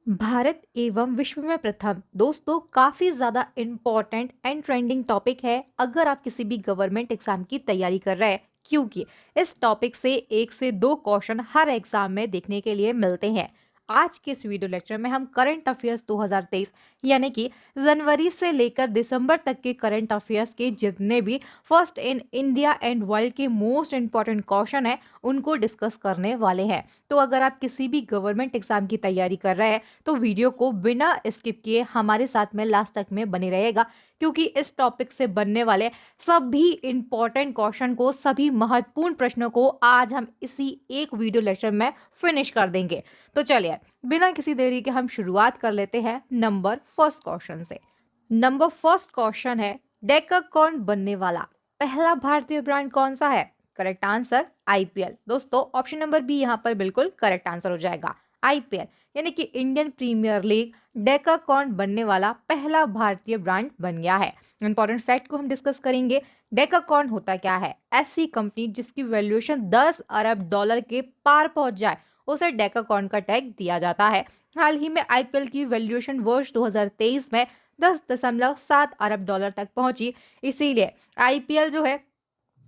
भारत एवं विश्व में प्रथम। दोस्तों, काफी ज्यादा इम्पोर्टेंट एंड ट्रेंडिंग टॉपिक है अगर आप किसी भी गवर्नमेंट एग्जाम की तैयारी कर रहे हैं, क्योंकि इस टॉपिक से 1 से 2 क्वेश्चन हर एग्जाम में देखने के लिए मिलते हैं। आज के इस वीडियो लेक्चर में हम करंट अफेयर्स 2023 यानी कि जनवरी से लेकर दिसंबर तक के करंट अफेयर्स के जितने भी first in India and world के मोस्ट इंपॉर्टेंट क्वेश्चन है उनको डिस्कस करने वाले हैं। तो अगर आप किसी भी गवर्नमेंट एग्जाम की तैयारी कर रहे हैं तो वीडियो को बिना स्किप किए हमारे साथ में लास्ट तक में बने रहेगा, क्योंकि इस टॉपिक से बनने वाले सभी इंपॉर्टेंट क्वेश्चन को, सभी महत्वपूर्ण प्रश्नों को आज हम इसी एक वीडियो लेक्चर में फिनिश कर देंगे। तो चलिए बिना किसी देरी के हम शुरुआत कर लेते हैं नंबर फर्स्ट क्वेश्चन से। नंबर फर्स्ट क्वेश्चन है, डेकाकॉन बनने वाला पहला भारतीय ब्रांड कौन सा है? Correct answer IPL. दोस्तों, ऑप्शन नंबर बी यहाँ पर बिल्कुल करेक्ट आंसर हो जाएगा। आईपीएल यानी कि इंडियन प्रीमियर लीग डेकाकॉन बनने वाला पहला भारतीय ब्रांड बन गया है। इंपॉर्टेंट फैक्ट को हम डिस्कस करेंगे। डेकाकॉन होता क्या है? ऐसी कंपनी जिसकी वैल्यूएशन 10 अरब डॉलर के पार पहुंच जाए उसे डेकाकॉन का टैग दिया जाता है। हाल ही में आईपीएल की वैल्यूएशन वर्ष 2023 में 10.7 अरब डॉलर तक पहुंची। इसीलिए आईपीएल जो है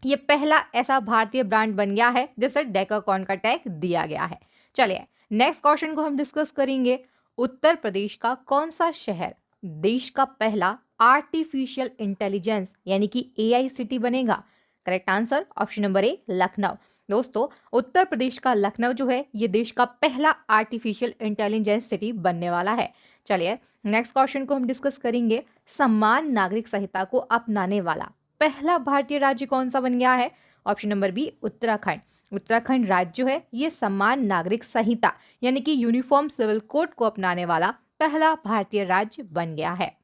ये पहला ऐसा भारतीय ब्रांड बन गया है जिसे डेकाकॉन का टैग दिया गया है। चलिए नेक्स्ट क्वेश्चन को हम डिस्कस करेंगे। उत्तर प्रदेश का कौन सा शहर देश का पहला आर्टिफिशियल इंटेलिजेंस यानी कि एआई सिटी बनेगा? करेक्ट आंसर ऑप्शन नंबर ए लखनऊ। दोस्तों, उत्तर प्रदेश का लखनऊ जो है ये देश का पहला आर्टिफिशियल इंटेलिजेंस सिटी बनने वाला है। चलिए नेक्स्ट क्वेश्चन को हम डिस्कस करेंगे। समान नागरिक संहिता को अपनाने वाला पहला भारतीय राज्य कौन सा बन गया है? Option number B Uttarakhand. Uttarakhand राज्य जो है ये समान नागरिक संहिता यानी कि यूनिफॉर्म सिविल कोड को अपनाने वाला पहला भारतीय राज्य बन गया है।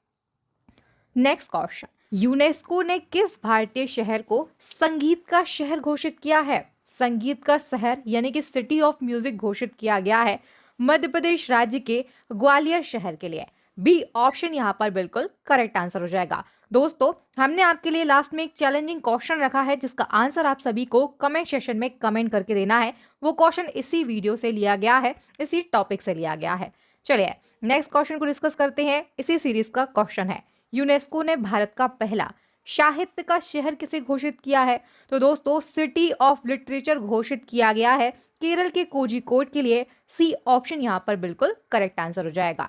नेक्स्ट क्वेश्चन, यूनेस्को ने किस भारतीय शहर को संगीत का शहर घोषित किया है? संगीत का शहर यानी कि सिटी ऑफ म्यूजिक घोषित किया गया है मध्य प्रदेश राज्य के ग्वालियर शहर के लिए। बी ऑप्शन यहाँ पर बिल्कुल करेक्ट आंसर हो जाएगा। दोस्तों, हमने आपके लिए लास्ट में एक चैलेंजिंग क्वेश्चन रखा है जिसका आंसर आप सभी को कमेंट सेक्शन में कमेंट करके देना है। वो क्वेश्चन इसी वीडियो से लिया गया है, इसी टॉपिक से लिया गया है। चलिए नेक्स्ट क्वेश्चन को डिस्कस करते हैं। इसी सीरीज का क्वेश्चन है, यूनेस्को ने भारत का पहला साहित्य का शहर किसे घोषित किया है? तो दोस्तों, सिटी ऑफ लिटरेचर घोषित किया गया है केरल के कोझिकोड के लिए। सी ऑप्शन यहाँ पर बिल्कुल करेक्ट आंसर हो जाएगा।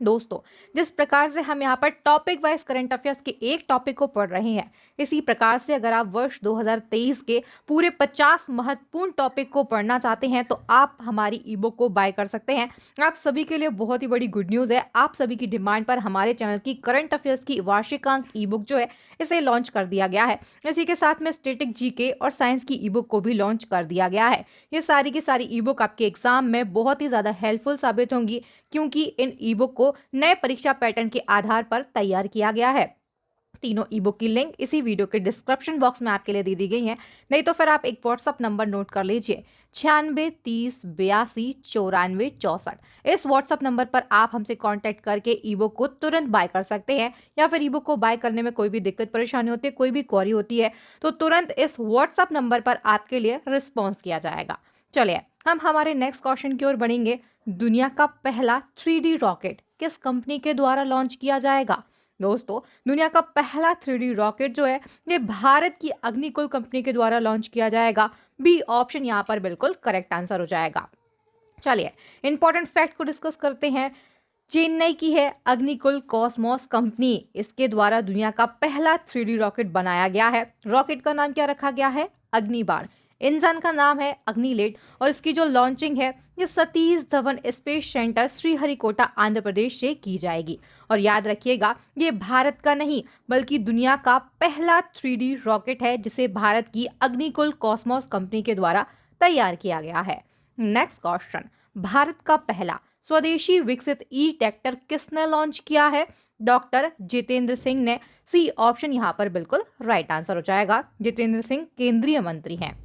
दोस्तों, जिस प्रकार से हम यहाँ पर टॉपिक वाइज करंट अफेयर्स के एक टॉपिक को पढ़ रहे हैं, इसी प्रकार से अगर आप वर्ष 2023 के पूरे 50 महत्वपूर्ण टॉपिक को पढ़ना चाहते हैं तो आप हमारी ई बुक को बाय कर सकते हैं। आप सभी के लिए बहुत ही बड़ी गुड न्यूज़ है, आप सभी की डिमांड पर हमारे चैनल की करंट अफेयर्स की वार्षिकांक ई बुक जो है इसे लॉन्च कर दिया गया है। इसी के साथ में स्टैटिक जीके और साइंस की ई बुक को भी लॉन्च कर दिया गया है। ये सारी की सारी ई बुक आपके एग्जाम में बहुत ही ज़्यादा हेल्पफुल साबित होंगी, क्योंकि इन ई बुक को नए परीक्षा पैटर्न के आधार पर तैयार किया गया है। तीनों ई बुक की लिंक इसी वीडियो के डिस्क्रिप्शन बॉक्स में आपके लिए दे दी गई है। नहीं तो फिर आप एक व्हाट्सअप नंबर नोट कर लीजिए, 9630829464। इस व्हाट्सअप नंबर पर आप हमसे कांटेक्ट करके ई बुक को तुरंत बाय कर सकते हैं। या फिर ई बुक को बाय करने में कोई भी दिक्कत परेशानी होती है, कोई भी क्वेरी होती है, तो तुरंत इस व्हाट्सअप नंबर पर आपके लिए रिस्पॉन्स किया जाएगा। चलिए हम हमारे नेक्स्ट क्वेश्चन की ओर बढ़ेंगे। दुनिया का पहला 3D रॉकेट किस कंपनी के द्वारा लॉन्च किया जाएगा? दोस्तों, दुनिया का पहला 3D रॉकेट जो है ये भारत की अग्निकुल कंपनी के द्वारा लॉन्च किया जाएगा। बी ऑप्शन यहाँ पर बिल्कुल करेक्ट आंसर हो जाएगा। चलिए इंपॉर्टेंट फैक्ट को डिस्कस करते हैं। चेन्नई की है अग्निकुल कॉस्मोस कंपनी, इसके द्वारा दुनिया का पहला 3D रॉकेट बनाया गया है। रॉकेट का नाम क्या रखा गया है? अग्निबाण। इंजन का नाम है अग्निलेट और इसकी जो लॉन्चिंग है ये सतीश धवन स्पेस सेंटर श्रीहरिकोटा आंध्र प्रदेश से की जाएगी। और याद रखिएगा, ये भारत का नहीं बल्कि दुनिया का पहला 3D रॉकेट है जिसे भारत की अग्निकुल कॉस्मोस कंपनी के द्वारा तैयार किया गया है। नेक्स्ट क्वेश्चन, भारत का पहला स्वदेशी विकसित ई ट्रैक्टर किसने लॉन्च किया है? डॉक्टर जितेंद्र सिंह ने। सी ऑप्शन यहाँ पर बिल्कुल राइट आंसर हो जाएगा। जितेंद्र सिंह केंद्रीय मंत्री हैं।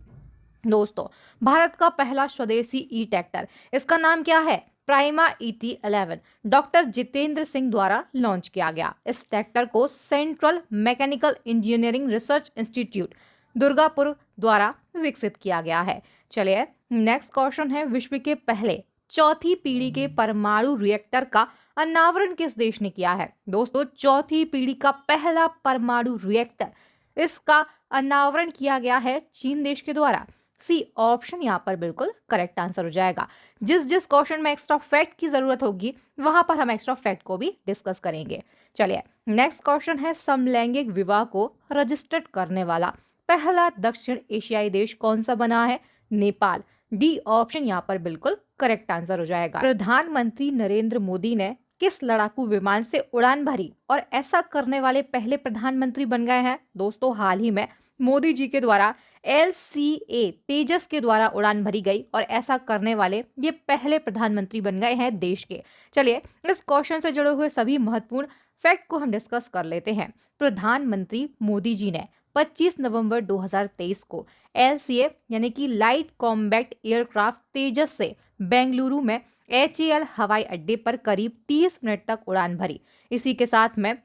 दोस्तों, भारत का पहला स्वदेशी ई ट्रैक्टर, इसका नाम क्या है? Prima ET11 doctor Jitendra Singh द्वारा लॉन्च किया गया। इस ट्रैक्टर को central mechanical engineering research institute Durgapur द्वारा विकसित किया गया है। चलिए नेक्स्ट क्वेश्चन है, विश्व के पहले चौथी पीढ़ी के परमाणु रिएक्टर का अनावरण किस देश ने किया है? दोस्तों, चौथी पीढ़ी का पहला परमाणु रिएक्टर, इसका अनावरण किया गया है चीन देश के द्वारा। सी ऑप्शन यहाँ पर बिल्कुल करेक्ट आंसर हो जाएगा। जिस जिस क्वेश्चन में एक्स्ट्रा फैक्ट की जरूरत होगी वहां पर हम एक्स्ट्रा फैक्ट को भी डिस्कस करेंगे। चलिए, नेक्स्ट क्वेश्चन है, समलैंगिक विवाह को रजिस्टर्ड करने वाला पहला दक्षिण एशियाई देश कौन सा बना है? नेपाल। डी ऑप्शन यहाँ पर बिल्कुल करेक्ट आंसर हो जाएगा। प्रधानमंत्री नरेंद्र मोदी ने किस लड़ाकू विमान से उड़ान भरी और ऐसा करने वाले पहले प्रधानमंत्री बन गए हैं? दोस्तों, हाल ही में मोदी जी के द्वारा LCA तेजस के द्वारा उड़ान भरी गई और ऐसा करने वाले ये पहले प्रधानमंत्री बन गए हैं देश के। चलिए, इस क्वेश्चन से जुड़े हुए सभी महत्वपूर्ण फैक्ट को हम डिस्कस कर लेते हैं। प्रधानमंत्री मोदी जी ने 25 नवंबर 2023 को LCA यानी कि लाइट कॉम्बैट एयरक्राफ्ट तेजस से बेंगलुरु में HAL हवाई अड्डे पर करीब 30 मिनट तक उड़ान भरी। इसी के साथ में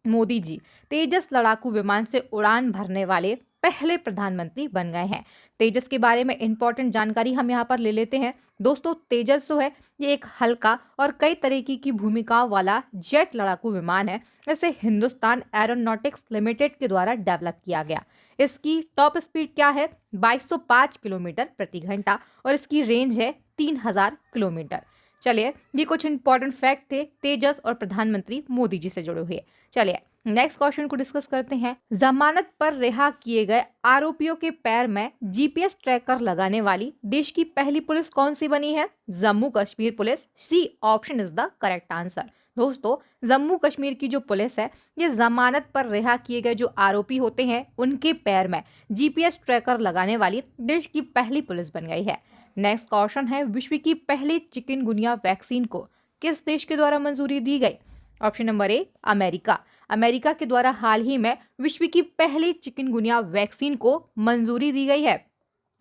मोदी जी तेजस लड़ाकू विमान से उड़ान भरने वाले पहले प्रधानमंत्री बन गए हैं। तेजस के बारे में इंपॉर्टेंट जानकारी हम यहाँ पर ले लेते हैं। दोस्तों, तेजस जो है ये एक हल्का और कई तरीके की भूमिकाओं वाला जेट लड़ाकू विमान है। इसे हिंदुस्तान एरोनॉटिक्स लिमिटेड के द्वारा डेवलप किया गया। इसकी टॉप स्पीड क्या है? 2205 किलोमीटर प्रति घंटा और इसकी रेंज है 3000 किलोमीटर। चलिए, ये कुछ इंपॉर्टेंट फैक्ट थे तेजस और प्रधानमंत्री मोदी जी से जुड़े हुए। चलिए, नेक्स्ट क्वेश्चन को डिस्कस करते हैं। जमानत पर रिहा किए गए आरोपियों के पैर में GPS ट्रैकर लगाने वाली देश की पहली पुलिस कौन सी बनी है? Jammu Kashmir police. C option is the correct answer. दोस्तों, जम्मू कश्मीर की जो पुलिस है ये जमानत पर रिहा किए गए जो आरोपी होते हैं उनके पैर में GPS ट्रैकर लगाने वाली देश की पहली पुलिस बन गई है। नेक्स्ट क्वेश्चन है, विश्व की पहली चिकनगुनिया वैक्सीन को किस देश के द्वारा मंजूरी दी गई? ऑप्शन नंबर ए, अमेरिका। अमेरिका के द्वारा हाल ही में विश्व की पहली चिकनगुनिया वैक्सीन को मंजूरी दी गई है।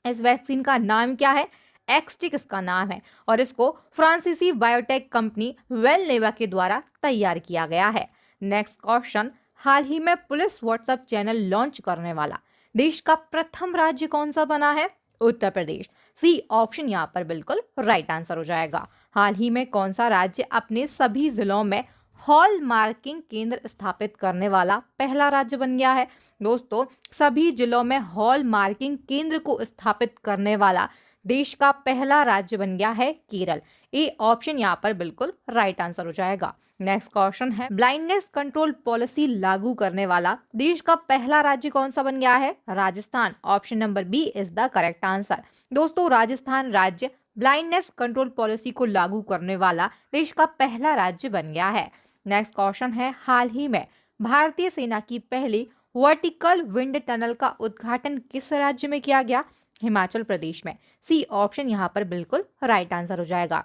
इस वैक्सीन का नाम क्या है? एक्सटिक इसका नाम है और इसको फ्रांसीसी बायोटेक कंपनी वेलनेवा के द्वारा तैयार किया गया है। नेक्स्ट क्वेश्चन, हाल ही में पुलिस व्हाट्सएप चैनल लॉन्च करने वाला देश का प्रथम राज्य कौन सा बना है? उत्तर प्रदेश। सी ऑप्शन यहाँ पर बिल्कुल राइट आंसर हो जाएगा। हाल ही में कौन सा राज्य अपने सभी जिलों में हॉल मार्किंग केंद्र स्थापित करने वाला पहला राज्य बन गया है? दोस्तों, सभी जिलों में हॉल मार्किंग केंद्र को स्थापित करने वाला देश का पहला राज्य बन गया है केरल। ए ऑप्शन यहाँ पर बिल्कुल राइट आंसर हो जाएगा। नेक्स्ट क्वेश्चन है, ब्लाइंडनेस कंट्रोल पॉलिसी लागू करने वाला देश का पहला राज्य कौन सा बन गया है? Rajasthan. Option number B is the correct answer. दोस्तों, राजस्थान राज्य ब्लाइंडनेस कंट्रोल पॉलिसी को लागू करने वाला देश का पहला राज्य बन गया है। नेक्स्ट क्वेश्चन है, हाल ही में भारतीय सेना की पहली वर्टिकल विंड टनल का उद्घाटन किस राज्य में किया गया? हिमाचल प्रदेश में। सी ऑप्शन यहाँ पर बिल्कुल राइट आंसर हो जाएगा।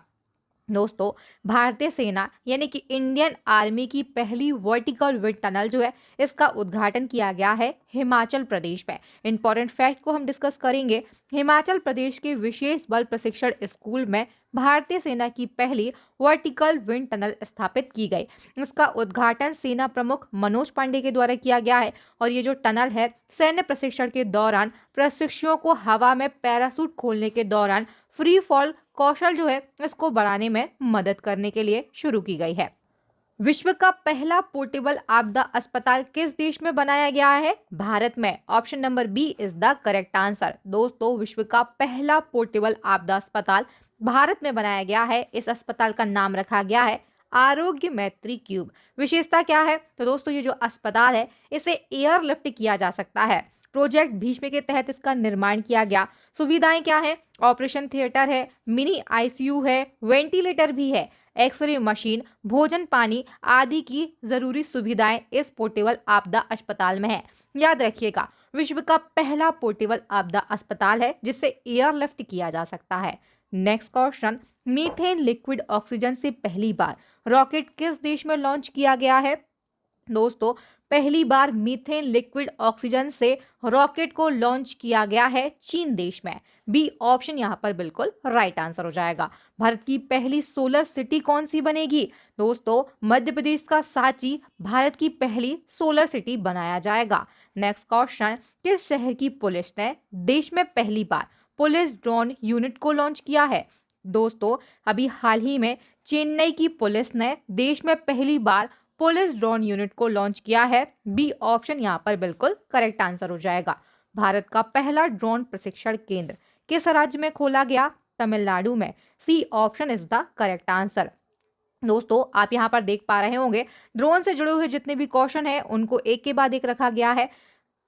दोस्तों, भारतीय सेना यानी कि इंडियन आर्मी की पहली वर्टिकल विंड टनल जो है इसका उद्घाटन किया गया है हिमाचल प्रदेश में। इंपॉर्टेंट फैक्ट को हम डिस्कस करेंगे। हिमाचल प्रदेश के विशेष बल प्रशिक्षण स्कूल में भारतीय सेना की पहली वर्टिकल विंड टनल स्थापित की गई। इसका उद्घाटन सेना प्रमुख मनोज पांडे के द्वारा किया गया है और ये जो टनल है सैन्य प्रशिक्षण के दौरान प्रशिक्षुओं को हवा में पैराशूट खोलने के दौरान फ्री फॉल कौशल जो है इसको बढ़ाने में मदद करने के लिए शुरू की गई है। विश्व का पहला पोर्टेबल आपदा अस्पताल किस देश में बनाया गया है? भारत में। Option number B is the correct answer. दोस्तों, विश्व का पहला पोर्टेबल आपदा अस्पताल भारत में बनाया गया है। इस अस्पताल का नाम रखा गया है आरोग्य मैत्री क्यूब। विशेषता क्या है? तो दोस्तों, ये जो अस्पताल है इसे एयरलिफ्ट किया जा सकता है। प्रोजेक्ट भीष्म के तहत इसका निर्माण किया गया। सुविधाएं क्या है? ऑपरेशन थिएटर है, मिनी ICU है, वेंटिलेटर भी है, एक्सरे मशीन, भोजन पानी आदि की जरूरी सुविधाएं इस पोर्टेबल आपदा अस्पताल में है। याद रखिएगा, विश्व का पहला पोर्टेबल आपदा अस्पताल है जिससे एयरलिफ्ट किया जा सकता है। Next question, methane liquid oxygen से पहली बार रॉकेट किस देश में लॉन्च किया गया है? दोस्तों, पहली बार मीथेन लिक्विड ऑक्सीजन से रॉकेट को लॉन्च किया गया है चीन देश में। बी ऑप्शन यहाँ पर बिल्कुल राइट आंसर हो जाएगा। भारत की पहली सोलर सिटी कौन सी बनेगी? दोस्तों, मध्य प्रदेश का सांची भारत की पहली सोलर सिटी बनाया जाएगा। नेक्स्ट क्वेश्चन, किस शहर की पुलिस ने देश में पहली बार पुलिस ड्रोन यूनिट को लॉन्च किया है? दोस्तों अभी हाल ही में चेन्नई की पुलिस ने देश में पहली बार पुलिस ड्रोन यूनिट को लॉन्च किया है। बी ऑप्शन यहाँ पर बिल्कुल करेक्ट आंसर हो जाएगा। भारत का पहला ड्रोन प्रशिक्षण केंद्र किस राज्य में खोला गया? तमिलनाडु में। C option is the correct answer. दोस्तों आप यहाँ पर देख पा रहे होंगे ड्रोन से जुड़े हुए जितने भी क्वेश्चन है उनको एक के बाद एक रखा गया है।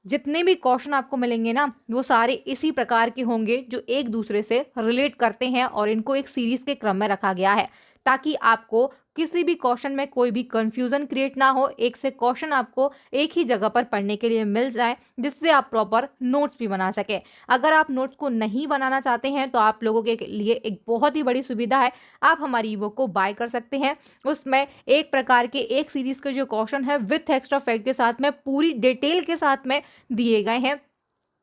जितने भी क्वेश्चन आपको मिलेंगे ना वो सारे इसी प्रकार के होंगे जो एक दूसरे से रिलेट करते हैं और इनको एक सीरीज के क्रम में रखा गया है ताकि आपको किसी भी क्वेश्चन में कोई भी कंफ्यूजन क्रिएट ना हो। एक से क्वेश्चन आपको एक ही जगह पर पढ़ने के लिए मिल जाए जिससे आप प्रॉपर नोट्स भी बना सके। अगर आप नोट्स को नहीं बनाना चाहते हैं तो आप लोगों के लिए एक बहुत ही बड़ी सुविधा है, आप हमारी ई बुक को बाय कर सकते हैं। उसमें एक प्रकार के एक सीरीज के जो क्वेश्चन है विथ एक्स्ट्रा फैक्ट के साथ में पूरी डिटेल के साथ में दिए गए हैं।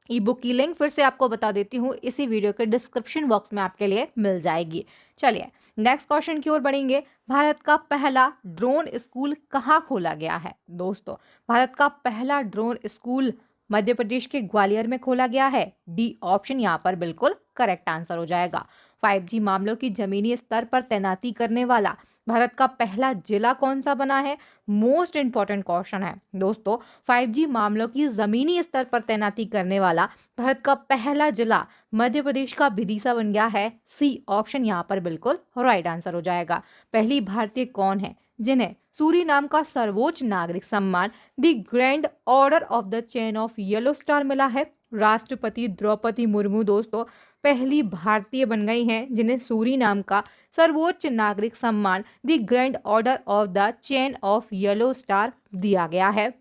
ई बुक की लिंक फिर से आपको बता देती हूँ, इसी वीडियो के डिस्क्रिप्शन बॉक्स में आपके लिए मिल जाएगी। चलिए नेक्स्ट क्वेश्चन की ओर बढ़ेंगे। भारत का पहला ड्रोन स्कूल कहाँ खोला गया है? दोस्तों भारत का पहला ड्रोन स्कूल मध्य प्रदेश के ग्वालियर में खोला गया है। डी ऑप्शन यहाँ पर बिल्कुल करेक्ट आंसर हो जाएगा। 5G मामलों की जमीनी स्तर पर तैनाती करने वाला भारत का पहला जिला कौन सा बना है? मोस्ट इंपॉर्टेंट क्वेश्चन है दोस्तों। 5G मामलों की जमीनी स्तर पर तैनाती करने वाला भारत का पहला जिला मध्य प्रदेश का विदिशा बन गया है। सी ऑप्शन यहाँ पर बिल्कुल राइट आंसर हो जाएगा। पहली भारतीय कौन है जिन्हें सूरीनाम का सर्वोच्च नागरिक सम्मान the grand order of the chain of yellow star मिला है? राष्ट्रपति द्रौपदी मुर्मू दोस्तों पहली भारतीय बन गई हैं जिन्हें सूरीनाम का सर्वोच्च नागरिक सम्मान the grand order of the chain of yellow star दिया गया है।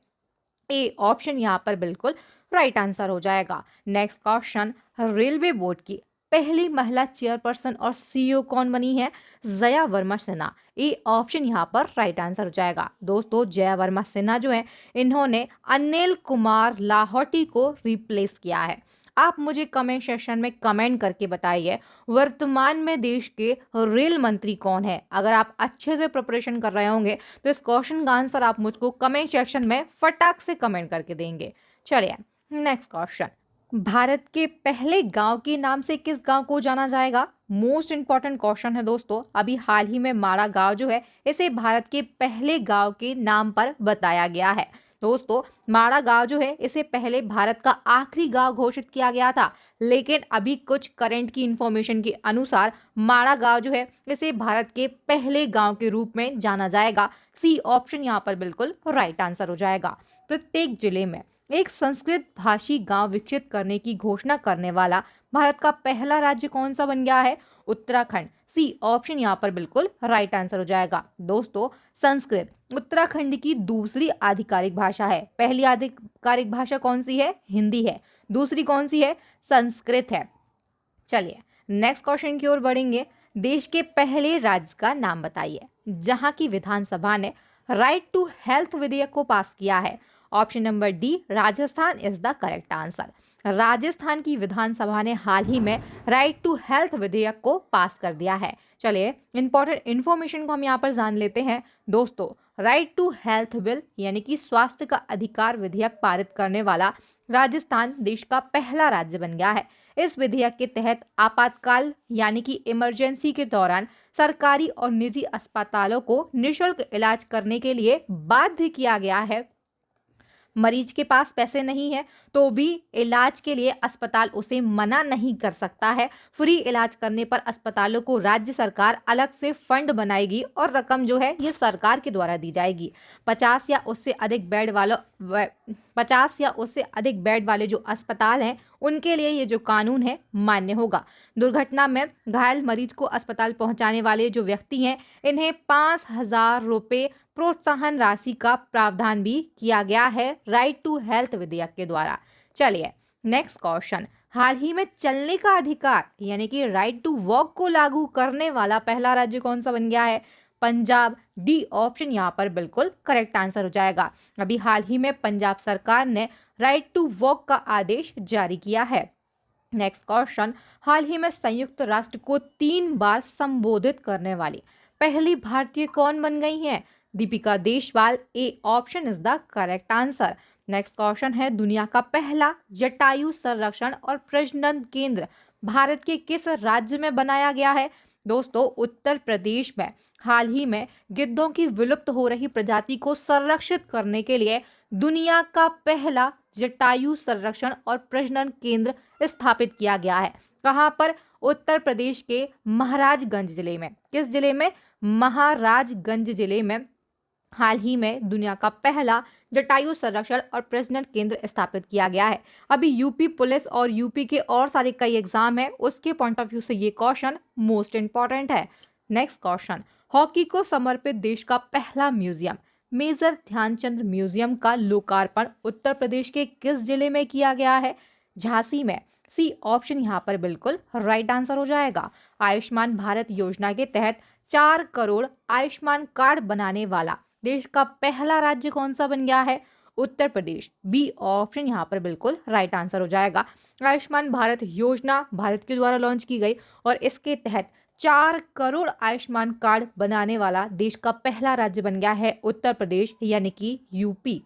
ए ऑप्शन यहाँ पर बिल्कुल राइट आंसर हो जाएगा। नेक्स्ट क्वेश्चन, रेलवे बोर्ड की पहली महिला चेयरपर्सन और सीईओ कौन बनी है? जया वर्मा सिन्हा। ए ऑप्शन यहाँ पर राइट आंसर हो जाएगा। दोस्तों जया वर्मा सिन्हा जो है इन्होंने अनिल कुमार लाहौटी को रिप्लेस किया है। आप मुझे कमेंट सेक्शन में कमेंट करके बताइए वर्तमान में देश के रेल मंत्री कौन है। अगर आप अच्छे से प्रिपरेशन कर रहे होंगे तो इस क्वेश्चन का आंसर आप मुझको कमेंट सेक्शन में फटाक से कमेंट करके देंगे। चलिए नेक्स्ट क्वेश्चन, भारत के पहले गांव के नाम से किस गांव को जाना जाएगा? मोस्ट इंपॉर्टेंट क्वेश्चन है दोस्तों। अभी हाल ही में माड़ा गांव जो है इसे भारत के पहले गांव के नाम पर बताया गया है। दोस्तों माड़ा गांव जो है इसे पहले भारत का आखिरी गांव घोषित किया गया था, लेकिन अभी कुछ करंट की इंफॉर्मेशन के अनुसार माड़ा गांव जो है इसे भारत के पहले गांव के रूप में जाना जाएगा। सी ऑप्शन यहाँ पर बिल्कुल राइट आंसर हो जाएगा। प्रत्येक जिले में एक संस्कृत भाषी गांव विकसित करने की घोषणा करने वाला भारत का पहला राज्य कौन सा बन गया है? उत्तराखंड। सी ऑप्शन यहाँ पर बिल्कुल राइट आंसर हो जाएगा। दोस्तों संस्कृत उत्तराखंड की दूसरी आधिकारिक भाषा है। पहली आधिकारिक भाषा कौन सी है? हिंदी है। दूसरी कौन सी है? संस्कृत है। चलिए नेक्स्ट क्वेश्चन की ओर बढ़ेंगे। देश के पहले राज्य का नाम बताइए जहां की विधानसभा ने राइट टू हेल्थ विधेयक को पास किया है। Option number D Rajasthan is the correct answer. Rajasthan की विधानसभा ने हाल ही में राइट टू हेल्थ विधेयक को पास कर दिया है। चलिए इंपॉर्टेंट इन्फॉर्मेशन को हम यहाँ पर जान लेते हैं। दोस्तों राइट टू हेल्थ बिल यानी कि स्वास्थ्य का अधिकार विधेयक पारित करने वाला राजस्थान देश का पहला राज्य बन गया है। इस विधेयक के तहत आपातकाल यानी कि इमरजेंसी के दौरान सरकारी और निजी अस्पतालों को निःशुल्क इलाज करने के लिए बाध्य किया गया है। मरीज के पास पैसे नहीं है तो भी इलाज के लिए अस्पताल उसे मना नहीं कर सकता है। फ्री इलाज करने पर अस्पतालों को राज्य सरकार अलग से फंड बनाएगी और रकम जो है ये सरकार के द्वारा दी जाएगी। 50 या उससे अधिक बेड वाले जो अस्पताल हैं उनके लिए ये जो कानून है मान्य होगा। दुर्घटना में घायल मरीज को अस्पताल पहुंचाने वाले जो व्यक्ति हैं इन्हें 5,000 रुपये प्रोत्साहन राशि का प्रावधान भी किया गया है राइट टू हेल्थ विधेयक के द्वारा। चलिए नेक्स्ट क्वेश्चन, हाल ही में चलने का अधिकार यानी कि राइट टू वॉक को लागू करने वाला पहला राज्य कौन सा बन गया है? पंजाब। डी ऑप्शन यहाँ पर बिल्कुल करेक्ट आंसर हो जाएगा। अभी हाल ही में पंजाब सरकार ने राइट टू वॉक का आदेश जारी किया है। नेक्स्ट क्वेश्चन, हाल ही में संयुक्त राष्ट्र को 3 बार संबोधित करने वाली पहली भारतीय कौन बन गई है? Deepika Deswal. A option is the correct answer. Next question है, दुनिया का पहला जटायु संरक्षण और प्रजनन केंद्र भारत के किस राज्य में बनाया गया है? दोस्तों उत्तर प्रदेश में हाल ही में गिद्धों की विलुप्त हो रही प्रजाति को संरक्षित करने के लिए दुनिया का पहला जटायु संरक्षण और प्रजनन केंद्र स्थापित किया गया है। कहां पर? उत्तर प्रदेश के महाराजगंज जिले में। किस जिले में? महाराजगंज जिले में हाल ही में दुनिया का पहला जटायु संरक्षण और प्रजनन केंद्र स्थापित किया गया है। अभी यूपी पुलिस और यूपी के और सारे कई एग्जाम है, उसके पॉइंट ऑफ व्यू से ये क्वेश्चन मोस्ट इंपॉर्टेंट है। नेक्स्ट क्वेश्चन, हॉकी को समर्पित देश का पहला म्यूजियम मेजर ध्यानचंद म्यूजियम का लोकार्पण उत्तर प्रदेश के किस जिले में किया गया है? झांसी में। सी ऑप्शन यहाँ पर बिल्कुल राइट आंसर हो जाएगा। आयुष्मान भारत योजना के तहत 4 करोड़ आयुष्मान कार्ड बनाने वाला देश का पहला राज्य कौन सा बन गया है? उत्तर प्रदेश। बी ऑप्शन यहाँ पर बिल्कुल राइट आंसर हो जाएगा। आयुष्मान भारत योजना भारत के द्वारा लॉन्च की गई और इसके तहत 4 करोड़ आयुष्मान कार्ड बनाने वाला देश का पहला राज्य बन गया है उत्तर प्रदेश, यानी कि यूपी।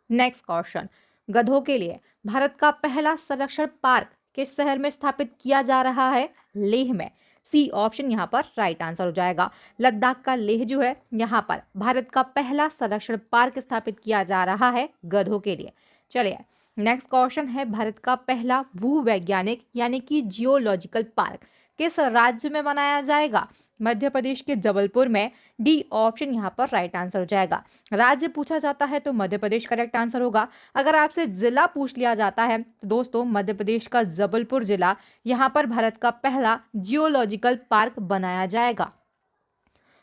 नेक्स्ट क्वेश्चन, गधों के लिए भारत का पहला संरक्षण पार्क किस शहर में स्थापित किया जा रहा है? लेह में। सी ऑप्शन यहाँ पर राइट आंसर हो जाएगा। लद्दाख का लेह जो है, यहाँ पर भारत का पहला संरक्षण पार्क स्थापित किया जा रहा है गधों के लिए। चलिए नेक्स्ट क्वेश्चन है, भारत का पहला भूवैज्ञानिक यानी कि जियोलॉजिकल पार्क किस राज्य में बनाया जाएगा? मध्य प्रदेश के जबलपुर में। डी ऑप्शन यहाँ पर राइट आंसर हो जाएगा। राज्य पूछा जाता है तो मध्य प्रदेश करेक्ट आंसर होगा। अगर आपसे जिला पूछ लिया जाता है तो दोस्तों मध्य प्रदेश का जबलपुर जिला, यहाँ पर भारत का पहला जियोलॉजिकल पार्क बनाया जाएगा।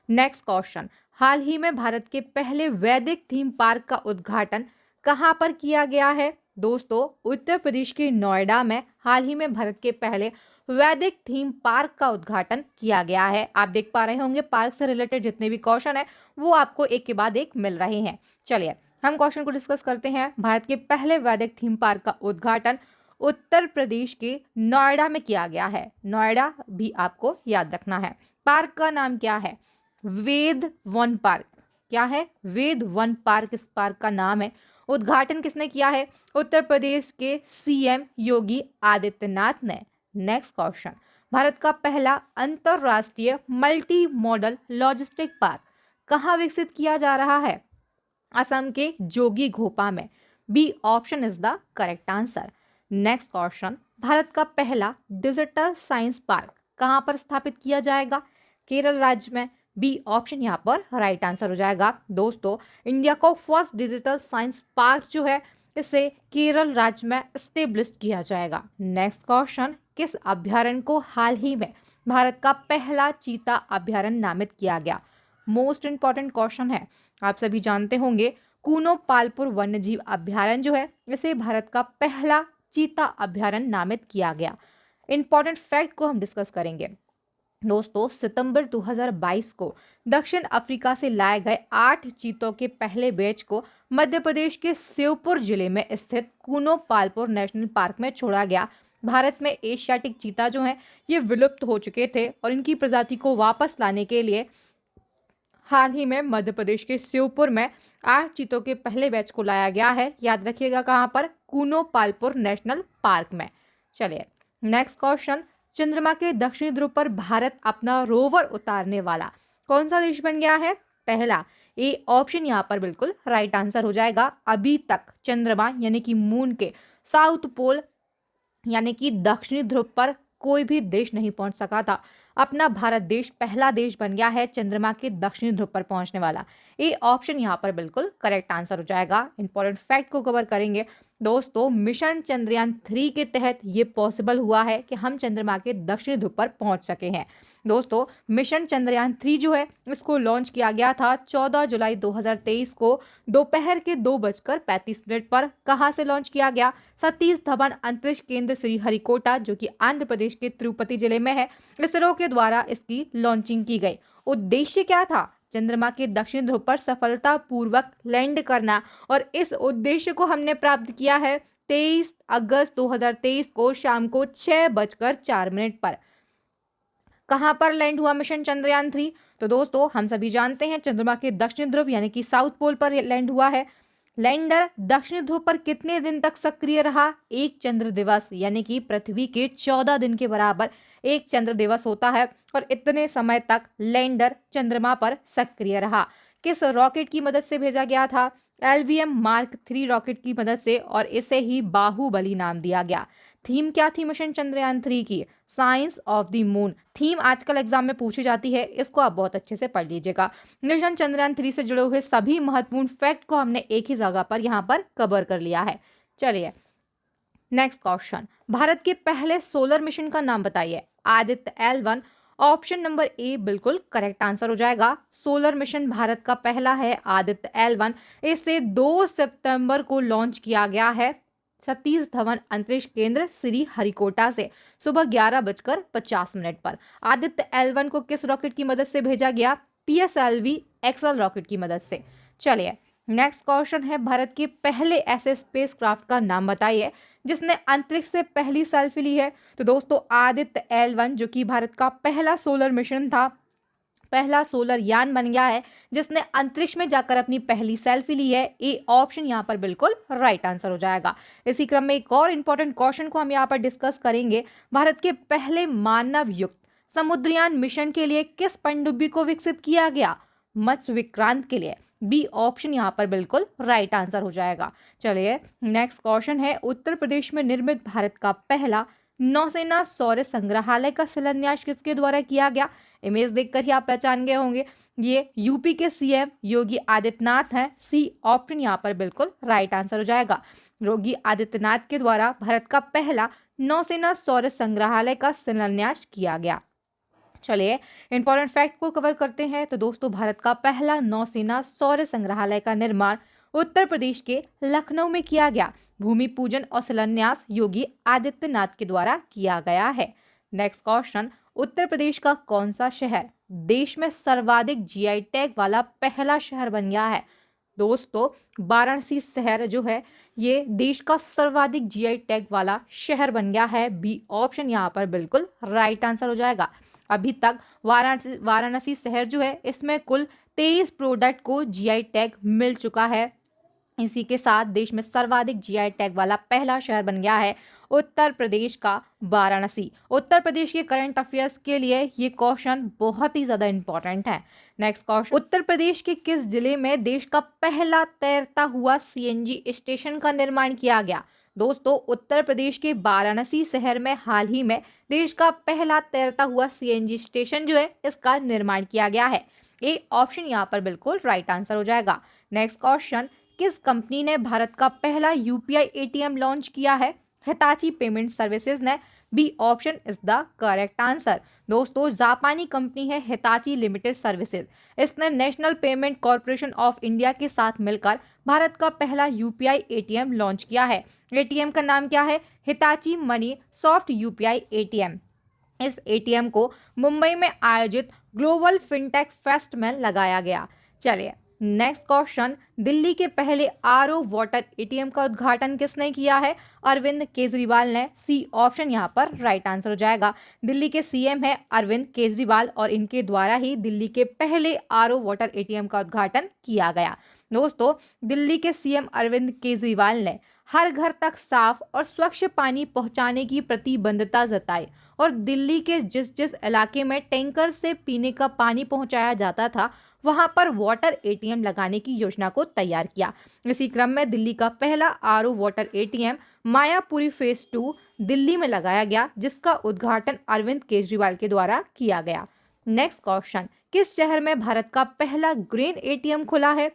नेक्स्ट क्वेश्चन, हाल ही में भारत के पहले वैदिक थीम पार्क का उद्घाटन कहाँ पर किया गया है? दोस्तों उत्तर प्रदेश के नोएडा में हाल ही में भारत के पहले वैदिक थीम पार्क का उद्घाटन किया गया है। आप देख पा रहे होंगे पार्क से रिलेटेड जितने भी क्वेश्चन है वो आपको एक के बाद एक मिल रहे हैं। चलिए हम क्वेश्चन को डिस्कस करते हैं। भारत के पहले वैदिक थीम पार्क का उद्घाटन उत्तर प्रदेश के नोएडा में किया गया है। नोएडा भी आपको याद रखना है। पार्क का नाम क्या है? वेद वन पार्क। क्या है? वेद वन पार्क इस पार्क का नाम है। उद्घाटन किसने किया है? उत्तर प्रदेश के सीएम योगी आदित्यनाथ ने। नेक्स्ट क्वेश्चन, भारत का पहला अंतरराष्ट्रीय मल्टी मॉडल लॉजिस्टिक पार्क कहाँ विकसित किया जा रहा है? असम के जोगी घोपा में। B option is the correct answer. Next question, Bharat का पहला डिजिटल साइंस पार्क कहाँ पर स्थापित किया जाएगा? केरल राज्य में। बी ऑप्शन यहाँ पर राइट आंसर हो जाएगा। दोस्तों इंडिया को फर्स्ट डिजिटल साइंस पार्क जो है इसे केरल राज्य में स्टेब्लिश किया जाएगा। नेक्स्ट क्वेश्चन, किस अभ्यारण्य को हाल ही में भारत का पहला चीता अभ्यारण्य नामित किया गया? मोस्ट इंपॉर्टेंट क्वेश्चन है। आप सभी जानते होंगे कूनो पालपुर वन्यजीव अभ्यारण्य जो है इसे भारत का पहला चीता अभ्यारण्य नामित किया गया। इंपॉर्टेंट फैक्ट को हम डिस्कस करेंगे। दोस्तों सितंबर 2022 को दक्षिण अफ्रीका से लाए गए 8 चीतों के पहले बैच को मध्य प्रदेश के श्योपुर जिले में स्थित कूनो पालपुर नेशनल पार्क में छोड़ा गया। भारत में एशियाटिक चीता जो हैं ये विलुप्त हो चुके थे और इनकी प्रजाति को वापस लाने के लिए हाल ही में मध्य प्रदेश के श्योपुर में 8 चीतों के पहले बैच को लाया गया है। याद रखिएगा कहाँ पर? कूनो पालपुर नेशनल पार्क में। चलिए नेक्स्ट क्वेश्चन, चंद्रमा के दक्षिणी ध्रुव पर भारत अपना रोवर उतारने वाला कौन सा देश बन गया है? पहला। ए ऑप्शन यहाँ पर बिल्कुल राइट आंसर हो जाएगा। अभी तक चंद्रमा यानी कि मून के साउथ पोल यानी कि दक्षिणी ध्रुव पर कोई भी देश नहीं पहुंच सका था। अपना भारत देश पहला देश बन गया है चंद्रमा के दक्षिणी ध्रुव पर पहुंचने वाला। ए ऑप्शन यहाँ पर बिल्कुल करेक्ट आंसर हो जाएगा। इंपॉर्टेंट फैक्ट को कवर करेंगे। दोस्तों मिशन चंद्रयान 3 के तहत ये पॉसिबल हुआ है कि हम चंद्रमा के दक्षिणी ध्रुव पर पहुंच सके हैं। दोस्तों मिशन चंद्रयान 3 जो है इसको लॉन्च किया गया था 14 जुलाई 2023 को दोपहर के 2:35 पर। कहां से लॉन्च किया गया? सतीश धवन अंतरिक्ष केंद्र श्रीहरिकोटा जो कि आंध्र प्रदेश के तिरुपति जिले में है। इसरो के द्वारा इसकी लॉन्चिंग की गई। उद्देश्य क्या था? चंद्रमा के दक्षिण ध्रुव पर सफलतापूर्वक लैंड करना और इस उद्देश्य को हमने प्राप्त किया है 23 अगस्त 2023 को शाम को 6:04 पर। कहां पर लैंड हुआ मिशन चंद्रयान 3? तो दोस्तों हम सभी जानते हैं चंद्रमा के दक्षिण ध्रुव यानी कि साउथ पोल पर लैंड हुआ है। लैंडर दक्षिण ध्रुव पर कितने दिन तक सक्रिय रहा? एक चंद्र दिवस यानी कि पृथ्वी के 14 दिन के बराबर एक चंद्र दिवस होता है और इतने समय तक लैंडर चंद्रमा पर सक्रिय रहा। किस रॉकेट की मदद से भेजा गया था? LVM मार्क 3 रॉकेट की मदद से, और इसे ही बाहुबली नाम दिया गया। थीम क्या थी मिशन चंद्रयान 3 की? Science of the moon. Theme आजकल एग्जाम में पूछी जाती है, इसको आप बहुत अच्छे से पढ़ लीजिएगा। मिशन चंद्रयान 3 से जुड़े हुए सभी महत्वपूर्ण फैक्ट को हमने एक ही जगह पर यहाँ पर कवर कर लिया है। चलिए नेक्स्ट क्वेश्चन, भारत के पहले सोलर मिशन का नाम बताइए। आदित्य L1, ऑप्शन नंबर ए बिल्कुल करेक्ट आंसर हो जाएगा। सोलर मिशन भारत का पहला है आदित्य L1। इसे 2 सितंबर को लॉन्च किया गया है सतीश धवन अंतरिक्ष केंद्र श्री हरिकोटा से सुबह 11:50 पर। आदित्य L1 को किस रॉकेट की मदद से भेजा गया? PSLV XL रॉकेट की मदद से। चलिए नेक्स्ट क्वेश्चन है, भारत के पहले ऐसे स्पेसक्राफ्ट का नाम बताइए जिसने अंतरिक्ष से पहली सेल्फी ली है। तो दोस्तों आदित्य L1 जो कि भारत का पहला सोलर मिशन था, पहला सोलर यान बन गया है जिसने अंतरिक्ष में जाकर अपनी पहली सेल्फी ली है। ए ऑप्शन यहाँ पर बिल्कुल राइट आंसर हो जाएगा। इसी क्रम में एक और इंपॉर्टेंट क्वेश्चन को हम यहाँ पर डिस्कस करेंगे। भारत के पहले मानव युक्त समुद्रयान मिशन के लिए किस पनडुब्बी को विकसित किया गया? मत्स्य विक्रांत के लिए। बी ऑप्शन यहाँ पर बिल्कुल राइट आंसर हो जाएगा। चलिए नेक्स्ट क्वेश्चन है, उत्तर प्रदेश में निर्मित भारत का पहला नौसेना सौर संग्रहालय का शिलान्यास किसके द्वारा किया गया? इमेज देखकर ही आप पहचान गए होंगे, ये यूपी के CM योगी आदित्यनाथ हैं। सी ऑप्शन यहाँ पर बिल्कुल राइट आंसर हो जाएगा। योगी आदित्यनाथ के द्वारा भारत का पहला नौसेना सौर संग्रहालय का शिलान्यास किया गया। चलिए इंपॉर्टेंट फैक्ट को कवर करते हैं। तो दोस्तों भारत का पहला नौसेना सौर संग्रहालय का निर्माण उत्तर प्रदेश के लखनऊ में किया गया। भूमि पूजन और शिलान्यास योगी आदित्यनाथ के द्वारा किया गया है। नेक्स्ट क्वेश्चन, उत्तर प्रदेश का कौन सा शहर देश में सर्वाधिक GI टैग वाला पहला शहर बन गया है? दोस्तों वाराणसी शहर जो है ये देश का सर्वाधिक GI टैग वाला शहर बन गया है। बी ऑप्शन यहाँ पर बिल्कुल राइट आंसर हो जाएगा। अभी तक वाराणसी शहर जो है इसमें कुल 23 प्रोडक्ट को GI टैग मिल चुका है। इसी के साथ देश में सर्वाधिक GI टैग वाला पहला शहर बन गया है उत्तर प्रदेश का वाराणसी। उत्तर प्रदेश के करंट अफेयर्स के लिए ये क्वेश्चन बहुत ही ज्यादा इंपॉर्टेंट है। नेक्स्ट क्वेश्चन, उत्तर प्रदेश के किस जिले में देश का पहला तैरता हुआ CNG स्टेशन का निर्माण किया गया? दोस्तों उत्तर प्रदेश के वाराणसी शहर में हाल ही में देश का पहला तैरता हुआ CNG स्टेशन जो है इसका निर्माण किया गया है। ए ऑप्शन यहाँ पर बिल्कुल राइट आंसर हो जाएगा। नेक्स्ट क्वेश्चन, किस कंपनी ने भारत का पहला UPI ATM लॉन्च किया है? हिताची पेमेंट सर्विसेज ने। B option is the correct answer. दोस्तों जापानी कंपनी है हिताची लिमिटेड सर्विसेज। इसने national payment corporation of India के साथ मिलकर भारत का पहला UPI ATM लॉन्च किया है। ATM का नाम क्या है? Hitachi money soft UPI ATM। इस ATM को मुंबई में आयोजित ग्लोबल फिनटेक फेस्ट में लगाया गया। चलिए नेक्स्ट क्वेश्चन, दिल्ली के पहले RO वाटर ATM का उद्घाटन किसने किया है? अरविंद केजरीवाल ने। सी ऑप्शन यहाँ पर राइट आंसर हो जाएगा। दिल्ली के CM है अरविंद केजरीवाल और इनके द्वारा ही दिल्ली के पहले RO वाटर ATM का उद्घाटन किया गया। दोस्तों दिल्ली के CM अरविंद केजरीवाल ने हर घर तक साफ और स्वच्छ पानी पहुंचाने की प्रतिबद्धता जताई और दिल्ली के जिस जिस इलाके में टैंकर से पीने का पानी पहुंचाया जाता था वहां पर वाटर ATM लगाने की योजना को तैयार किया। इसी क्रम में दिल्ली का पहला RO water ATM Mayapuri phase 2 Delhi में लगाया गया जिसका उद्घाटन अरविंद केजरीवाल के द्वारा किया गया। नेक्स्ट क्वेश्चन, किस शहर में भारत का पहला ग्रीन ATM खुला है?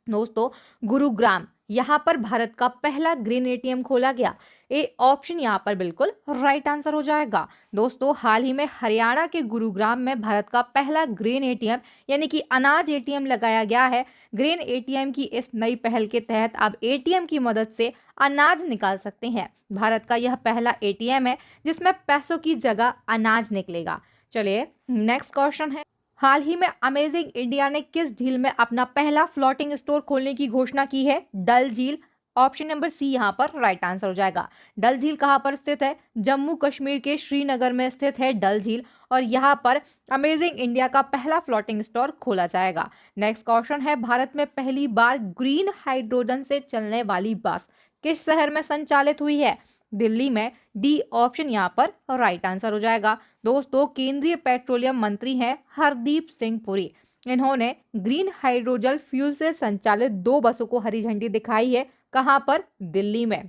दोस्तों गुरुग्राम, यहाँ पर भारत का पहला ग्रीन ATM खोला गया। ए ऑप्शन यहाँ पर बिल्कुल राइट आंसर हो जाएगा। दोस्तों हाल ही में हरियाणा के गुरुग्राम में भारत का पहला ग्रीन ATM यानी कि अनाज ATM लगाया गया है। ग्रीन ATM की इस नई पहल के तहत आप ATM की मदद से अनाज निकाल सकते हैं। भारत का यह पहला ATM है जिसमें पैसों की जगह अनाज निकलेगा। चलिए नेक्स्ट क्वेश्चन है, हाल ही में अमेजिंग इंडिया ने किस झील में अपना पहला फ्लोटिंग स्टोर खोलने की घोषणा की है? डल झील। ऑप्शन नंबर सी यहाँ पर राइट आंसर हो जाएगा। डल झील कहाँ पर स्थित है? जम्मू कश्मीर के श्रीनगर में स्थित है डल झील और यहाँ पर अमेजिंग इंडिया का पहला फ्लोटिंग स्टोर खोला जाएगा। नेक्स्ट क्वेश्चन है, भारत में पहली बार ग्रीन हाइड्रोजन से चलने वाली बस किस शहर में संचालित हुई है? दिल्ली में। डी ऑप्शन यहाँ पर राइट आंसर हो जाएगा। दोस्तों, केंद्रीय पेट्रोलियम मंत्री हैं हरदीप सिंह पुरी। इन्होंने ग्रीन हाइड्रोजन फ्यूल से संचालित 2 बसों को हरी झंडी दिखाई है। कहां पर? दिल्ली में।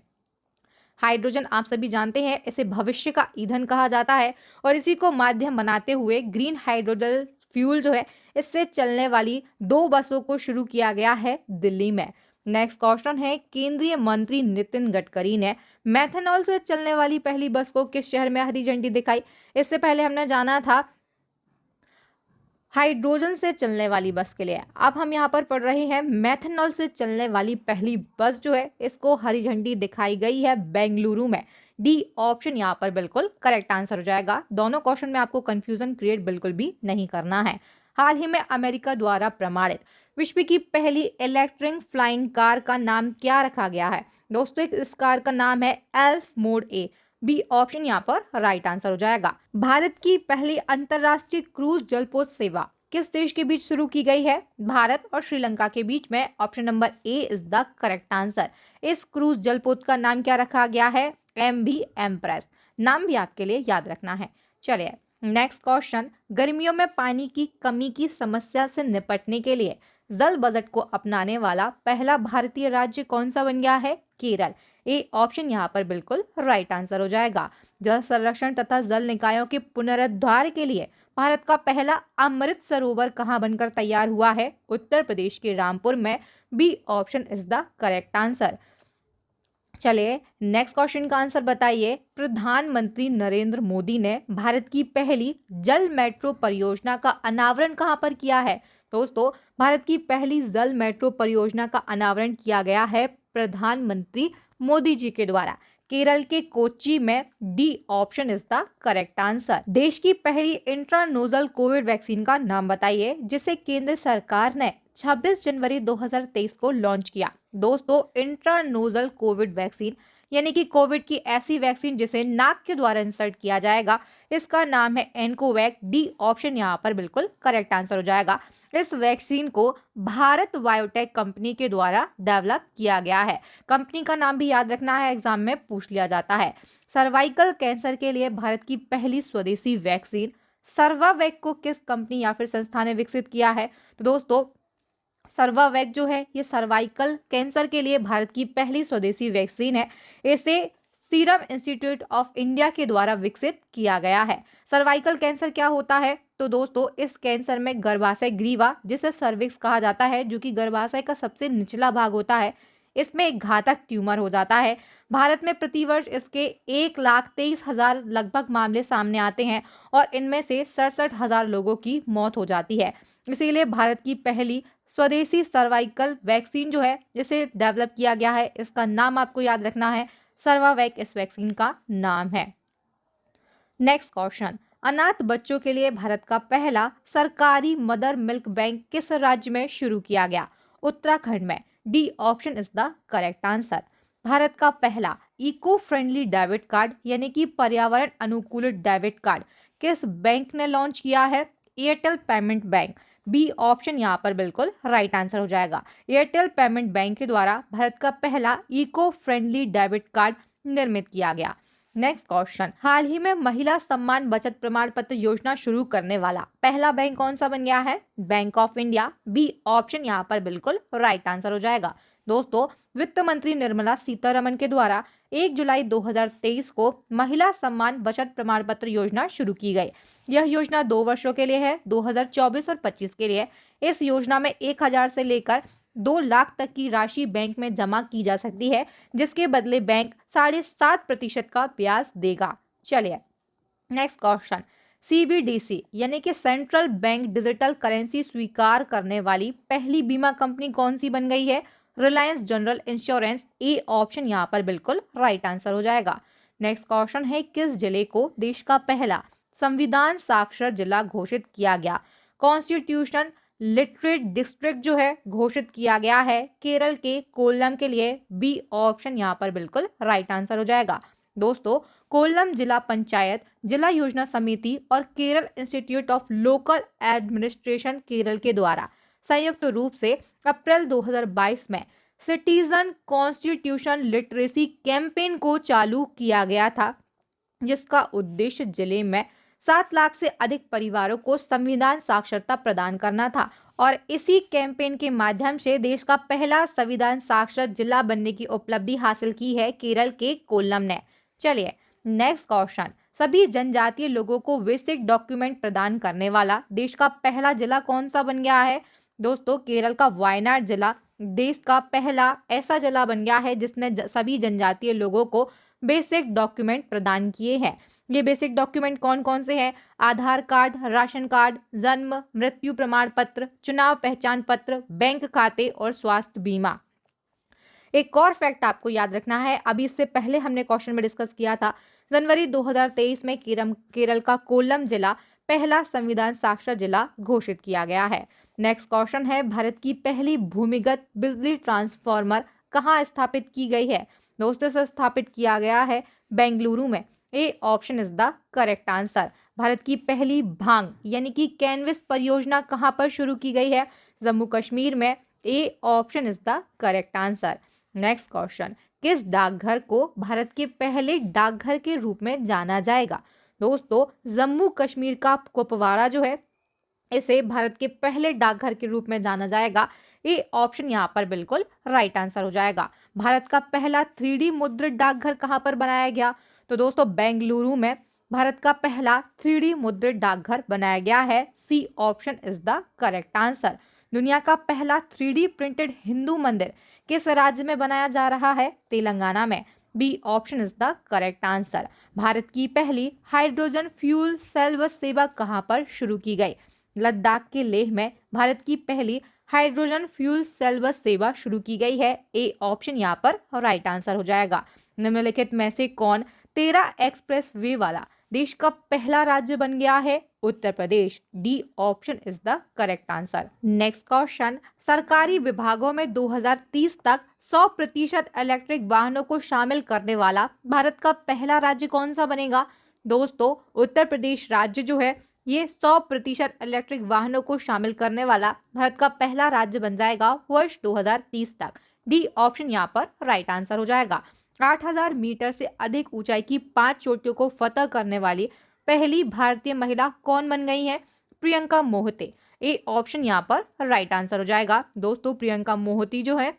हाइड्रोजन आप सभी जानते हैं, इसे भविष्य का ईंधन कहा जाता है और इसी को माध्यम बनाते हुए ग्रीन हाइड्रोजन फ्यूल जो है, इससे चलने वाली 2 बसों को शुरू किया गया है दिल्ली में। नेक्स्ट क्वेश्चन है, केंद्रीय मंत्री नितिन गडकरी ने मेथनॉल से चलने वाली पहली बस को किस शहर में हरी झंडी दिखाई? इससे पहले हमने जाना था हाइड्रोजन से चलने वाली बस के लिए, अब हम यहाँ पर पढ़ रहे हैं मेथनॉल से चलने वाली पहली बस जो है, इसको हरी झंडी दिखाई गई है बेंगलुरु में। डी ऑप्शन यहाँ पर बिल्कुल करेक्ट आंसर हो जाएगा। दोनों क्वेश्चन में आपको कंफ्यूजन क्रिएट बिल्कुल भी नहीं करना है। हाल ही में अमेरिका द्वारा प्रमाणित विश्व की पहली इलेक्ट्रिक फ्लाइंग कार का नाम क्या रखा गया है? दोस्तों, इस कार का नाम है एल्फ मोड ए। बी ऑप्शन यहाँ पर राइट आंसर हो जाएगा। भारत की पहली अंतरराष्ट्रीय क्रूज जलपोत सेवा किस देश के बीच शुरू की गई है? भारत और श्रीलंका के बीच में। Option number A is the correct answer. इस क्रूज जलपोत का नाम क्या रखा गया है? MV empress. नाम भी आपके लिए याद रखना है। चलिए नेक्स्ट क्वेश्चन, गर्मियों में पानी की कमी की समस्या से निपटने के लिए जल बजट को अपनाने वाला पहला भारतीय राज्य कौन सा बन गया है? केरल। ए ऑप्शन यहाँ पर बिल्कुल राइट आंसर हो जाएगा। जल संरक्षण तथा जल निकायों के पुनरुद्धार के लिए भारत का पहला अमृत सरोवर कहाँ बनकर तैयार हुआ है? उत्तर प्रदेश के रामपुर में। B option is the correct answer. चलिए नेक्स्ट क्वेश्चन का आंसर बताइए। प्रधानमंत्री नरेंद्र मोदी ने भारत की पहली जल मेट्रो परियोजना का अनावरण कहां पर किया है? दोस्तों, भारत की पहली जल मेट्रो परियोजना का अनावरण किया गया है प्रधानमंत्री मोदी जी के द्वारा केरल के कोच्चि में। D option is the correct answer. देश की पहली इंट्रानोजल कोविड वैक्सीन का नाम बताइए जिसे केंद्र सरकार ने 26 जनवरी 2023 को लॉन्च किया। दोस्तों, इंट्रानोजल कोविड वैक्सीन यानी कि कोविड की ऐसी वैक्सीन जिसे नाक के द्वारा इंसर्ट किया जाएगा, इसका नाम है एनकोवैक। डी ऑप्शन यहाँ पर बिल्कुल करेक्ट आंसर हो जाएगा। इस वैक्सीन को भारत बायोटेक कंपनी के द्वारा डेवलप किया गया है। कंपनी का नाम भी याद रखना है, एग्जाम में पूछ लिया जाता है। सर्वाइकल कैंसर के लिए भारत की पहली स्वदेशी वैक्सीन सर्वावैक को किस कंपनी या फिर संस्था ने विकसित किया है? तो दोस्तों, सर्वावैक जो है ये सर्वाइकल कैंसर के लिए भारत की पहली स्वदेशी वैक्सीन है। इसे सीरम इंस्टीट्यूट ऑफ इंडिया के द्वारा विकसित किया गया है। सर्वाइकल कैंसर क्या होता है? तो दोस्तों, इस कैंसर में गर्भाशय ग्रीवा जिसे सर्विक्स कहा जाता है, जो कि गर्भाशय का सबसे निचला भाग होता है, इसमें एक घातक ट्यूमर हो जाता है। भारत में प्रतिवर्ष इसके 1,23,000 लगभग मामले सामने आते हैं और इनमें से 67,000 लोगों की मौत हो जाती है। इसीलिए भारत की पहली स्वदेशी सर्वाइकल वैक्सीन जो है इसे डेवलप किया गया है। इसका नाम आपको याद रखना है, सर्वावैक इस वैक्सीन का नाम है। नेक्स्ट क्वेश्चन, अनाथ बच्चों के लिए भारत का पहला सरकारी मदर मिल्क बैंक किस राज्य में शुरू किया गया? उत्तराखंड में। D option is the correct answer. Bharat का पहला इको फ्रेंडली डेबिट कार्ड यानी कि पर्यावरण अनुकूलित डेबिट कार्ड किस बैंक ने लॉन्च किया है? Airtel payment bank. B option यहाँ पर बिल्कुल राइट आंसर हो जाएगा। एयरटेल पेमेंट बैंक के द्वारा भारत का पहला इको फ्रेंडली डेबिट कार्ड निर्मित किया गया। नेक्स्ट क्वेश्चन, हाल ही में महिला सम्मान बचत प्रमाण पत्र योजना शुरू करने वाला पहला बैंक कौन सा बन गया है? Bank of India. B option यहाँ पर बिल्कुल राइट आंसर हो जाएगा। दोस्तों, वित्त मंत्री निर्मला सीतारमण के द्वारा 1 जुलाई 2023 को महिला सम्मान बचत प्रमाण पत्र योजना शुरू की गई। यह योजना 2 वर्षों के लिए है, 2024 और 25 के लिए। इस योजना में 1,000 से लेकर 2 लाख तक की राशि बैंक में जमा की जा सकती है, जिसके बदले बैंक 7.5% का ब्याज देगा। चलिए नेक्स्ट क्वेश्चन, CBDC यानी कि सेंट्रल बैंक डिजिटल करेंसी स्वीकार करने वाली पहली बीमा कंपनी कौन सी बन गई है? Reliance general insurance. ए ऑप्शन यहाँ पर बिल्कुल राइट आंसर हो जाएगा। नेक्स्ट क्वेश्चन है, किस जिले को देश का पहला संविधान साक्षर जिला घोषित किया गया? कॉन्स्टिट्यूशन लिटरेट डिस्ट्रिक्ट जो है घोषित किया गया है केरल के कोल्लम के लिए। बी ऑप्शन यहाँ पर बिल्कुल राइट आंसर हो जाएगा। दोस्तों, कोल्लम जिला पंचायत, जिला योजना समिति और Kerala institute of local administration Kerala के द्वारा संयुक्त रूप से अप्रैल 2022 में सिटीजन कॉन्स्टिट्यूशन लिटरेसी कैंपेन को चालू किया गया था, जिसका उद्देश्य जिले में 7 लाख से अधिक परिवारों को संविधान साक्षरता प्रदान करना था। और इसी कैंपेन के माध्यम से देश का पहला संविधान साक्षर जिला बनने की उपलब्धि हासिल की है केरल के कोल्लम ने। चलिए नेक्स्ट क्वेश्चन, सभी जनजातीय लोगों को बेसिक डॉक्यूमेंट प्रदान करने वाला देश का पहला जिला कौन सा बन गया है? दोस्तों केरल का वायनाड जिला देश का पहला ऐसा जिला बन गया है जिसने सभी जनजातीय लोगों को बेसिक डॉक्यूमेंट प्रदान किए हैं। ये बेसिक डॉक्यूमेंट कौन कौन से हैं? आधार कार्ड, राशन कार्ड, जन्म मृत्यु प्रमाण पत्र, चुनाव पहचान पत्र, बैंक खाते और स्वास्थ्य बीमा। एक और फैक्ट आपको याद रखना है, अभी इससे पहले हमने क्वेश्चन में डिस्कस किया था, जनवरी 2023 में केरल का कोल्लम जिला पहला संविधान साक्षर जिला घोषित किया गया है। नेक्स्ट क्वेश्चन है, भारत की पहली भूमिगत बिजली ट्रांसफार्मर कहाँ स्थापित की गई है? दोस्तों इसे स्थापित किया गया है बेंगलुरु में। A option is the correct answer. Bharat की पहली भांग यानी कि कैनविस परियोजना कहाँ पर शुरू की गई है? जम्मू कश्मीर में। A option is the correct answer. Next question, किस डाकघर को भारत के पहले डाकघर के रूप में जाना जाएगा? दोस्तों जम्मू कश्मीर का कुपवाड़ा जो है इसे भारत के पहले डाकघर के रूप में जाना जाएगा। ए ऑप्शन यहाँ पर बिल्कुल राइट आंसर हो जाएगा। भारत का पहला 3D मुद्रित डाकघर कहाँ पर बनाया गया? तो दोस्तों बेंगलुरु में भारत का पहला 3D मुद्रित डाकघर बनाया गया है। C option is the correct answer. दुनिया का पहला 3D प्रिंटेड हिंदू मंदिर किस राज्य में बनाया जा रहा है? तेलंगाना में। B option is the correct answer. Bharat की पहली हाइड्रोजन फ्यूल सेल बस सेवा कहाँ पर शुरू की गई? लद्दाख के लेह में भारत की पहली हाइड्रोजन फ्यूल सेल बस सेवा शुरू की गई है। ए ऑप्शन यहाँ पर राइट आंसर हो जाएगा। निम्नलिखित में से कौन 13 एक्सप्रेस वे वाला देश का पहला राज्य बन गया है? Uttar Pradesh. D option is the correct answer. Next question, सरकारी विभागों में 2030 तक 100% इलेक्ट्रिक वाहनों को शामिल करने वाला भारत का पहला राज्य कौन सा बनेगा? दोस्तों उत्तर प्रदेश राज्य जो है ये 100% इलेक्ट्रिक वाहनों को शामिल करने वाला भारत का पहला राज्य बन जाएगा वर्ष 2030 तक। डी ऑप्शन यहाँ पर राइट आंसर हो जाएगा। 8000 मीटर से अधिक ऊंचाई की 5 चोटियों को फतह करने वाली पहली भारतीय महिला कौन बन गई है? प्रियंका मोहिते। ए ऑप्शन यहाँ पर राइट आंसर हो जाएगा। दोस्तों प्रियंका मोहिते जो है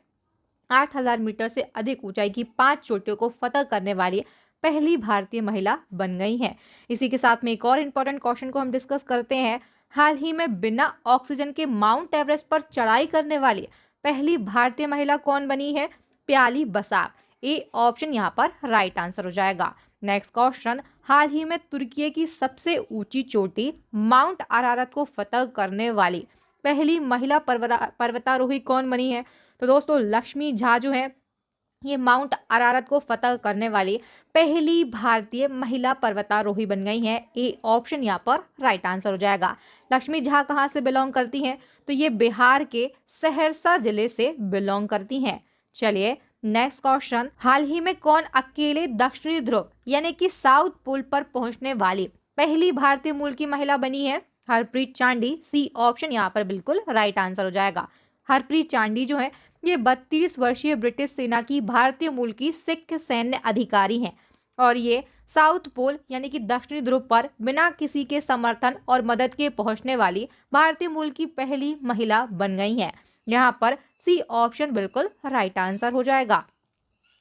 8000 मीटर से अधिक ऊंचाई की 5 चोटियों को फतह करने वाली पहली भारतीय महिला बन गई हैं। इसी के साथ में एक और इम्पोर्टेंट क्वेश्चन को हम डिस्कस करते हैं। हाल ही में बिना ऑक्सीजन के माउंट एवरेस्ट पर चढ़ाई करने वाली पहली भारतीय महिला कौन बनी है? प्याली बसाक। ए ऑप्शन यहाँ पर राइट आंसर हो जाएगा। नेक्स्ट क्वेश्चन, हाल ही में तुर्की की सबसे ऊंची चोटी माउंट अरारत को फतह करने वाली पहली महिला पर्वतारोही कौन बनी है? तो दोस्तों लक्ष्मी झा जो है ये माउंट अरारत को फतह करने वाली पहली भारतीय महिला पर्वतारोही बन गई हैं। ए ऑप्शन यहाँ पर राइट आंसर हो जाएगा। लक्ष्मी झा कहाँ से बिलोंग करती हैं? तो ये बिहार के सहरसा जिले से बिलोंग करती हैं। चलिए नेक्स्ट क्वेश्चन, हाल ही में कौन अकेले दक्षिणी ध्रुव यानी कि साउथ पोल पर पहुंचने वाली पहली भारतीय मूल की महिला बनी है? हरप्रीत चांडी। सी ऑप्शन यहाँ पर बिल्कुल राइट आंसर हो जाएगा। हरप्रीत चांडी जो है ये 32 वर्षीय ब्रिटिश सेना की भारतीय मूल की सिख सैन्य अधिकारी हैं और ये साउथ पोल यानी कि दक्षिणी ध्रुव पर बिना किसी के समर्थन और मदद के पहुंचने वाली भारतीय मूल की पहली महिला बन गई हैं। यहाँ पर सी ऑप्शन बिल्कुल राइट आंसर हो जाएगा।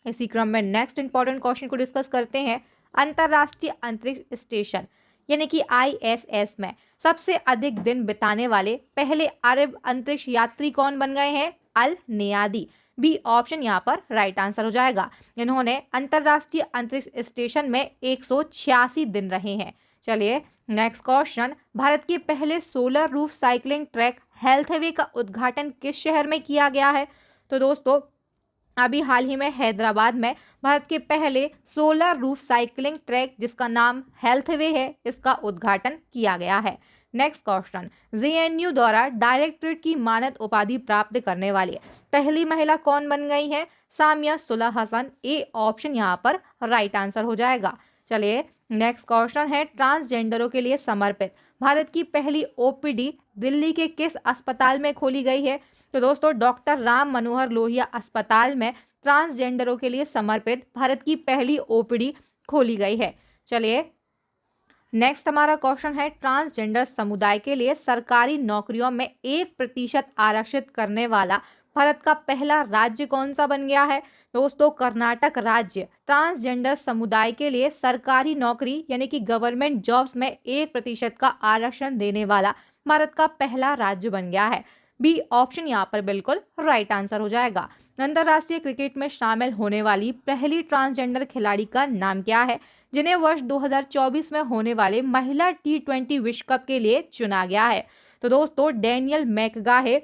इसी क्रम में नेक्स्ट इंपॉर्टेंट क्वेश्चन को डिस्कस करते हैं। अंतरराष्ट्रीय अंतरिक्ष स्टेशन यानी कि ISS में सबसे अधिक दिन बिताने वाले पहले अरब अंतरिक्ष यात्री कौन बन गए हैं? अल नियादी। बी ऑप्शन यहाँ पर राइट आंसर हो जाएगा। इन्होंने अंतरराष्ट्रीय अंतरिक्ष स्टेशन में 186 दिन रहे हैं। चलिए नेक्स्ट क्वेश्चन, भारत के पहले solar roof cycling track healthway का उद्घाटन किस शहर में किया गया है? तो दोस्तों अभी हाल ही में हैदराबाद में भारत के पहले सोलर रूफ साइकिलिंग ट्रैक जिसका नाम हेल्थवे है इसका उद्घाटन किया गया है। नेक्स्ट क्वेश्चन, JNU द्वारा डायरेक्टरेट की मानद उपाधि प्राप्त करने वाली पहली महिला कौन बन गई है? सामिया सुलह हसन। ए ऑप्शन यहाँ पर राइट आंसर हो जाएगा। चलिए नेक्स्ट क्वेश्चन है, ट्रांसजेंडरों के लिए समर्पित भारत की पहली OPD दिल्ली के किस अस्पताल में खोली गई है? तो दोस्तों डॉक्टर राम मनोहर लोहिया अस्पताल में ट्रांसजेंडरों के लिए समर्पित भारत की पहली ओपीडी खोली गई है। चलिए नेक्स्ट हमारा क्वेश्चन है, ट्रांसजेंडर समुदाय के लिए सरकारी नौकरियों में 1% आरक्षित करने वाला भारत का पहला राज्य कौन सा बन गया है? दोस्तों कर्नाटक राज्य ट्रांसजेंडर समुदाय के लिए सरकारी नौकरी यानी कि गवर्नमेंट जॉब्स में 1% का आरक्षण देने वाला भारत का पहला राज्य बन गया है। बी ऑप्शन यहाँ पर बिल्कुल राइट आंसर हो जाएगा। अंतरराष्ट्रीय क्रिकेट में शामिल होने वाली पहली ट्रांसजेंडर खिलाड़ी का नाम क्या है, जिन्हें वर्ष 2024 में होने वाले महिला T20 विश्व कप के लिए चुना गया है? तो दोस्तों डैनियल मैकगाहे,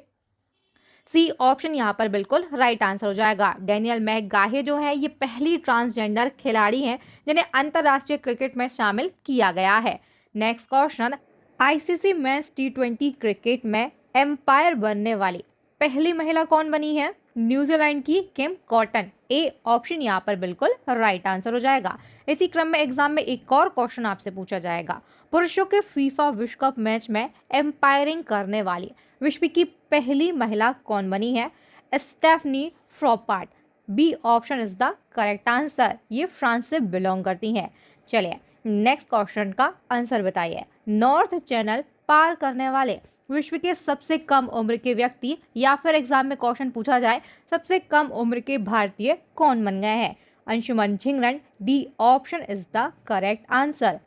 सी ऑप्शन यहाँ पर बिल्कुल राइट आंसर हो जाएगा। डैनियल मैकगाहे जो है ये पहली ट्रांसजेंडर खिलाड़ी हैं जिन्हें अंतरराष्ट्रीय क्रिकेट में शामिल किया गया है। Next question, ICC men's T20 cricket में एम्पायर बनने वाली पहली महिला कौन बनी है? न्यूजीलैंड की किम कॉटन। ए ऑप्शन यहाँ पर बिल्कुल राइट आंसर हो जाएगा। इसी क्रम में एग्जाम में एक और क्वेश्चन आपसे पूछा जाएगा, पुरुषों के फीफा विश्व कप मैच में एम्पायरिंग करने वाली विश्व की पहली महिला कौन बनी है? Stephanie Frappart. B option is the correct answer, ये फ्रांस से बिलोंग करती हैं। चलिए नेक्स्ट क्वेश्चन का आंसर बताइए, नॉर्थ चैनल पार करने वाले विश्व के सबसे कम उम्र के व्यक्ति या फिर एग्जाम में क्वेश्चन पूछा जाए सबसे कम उम्र के भारतीय कौन बन गए हैं? Anshuman Jhingran. D option is the correct answer.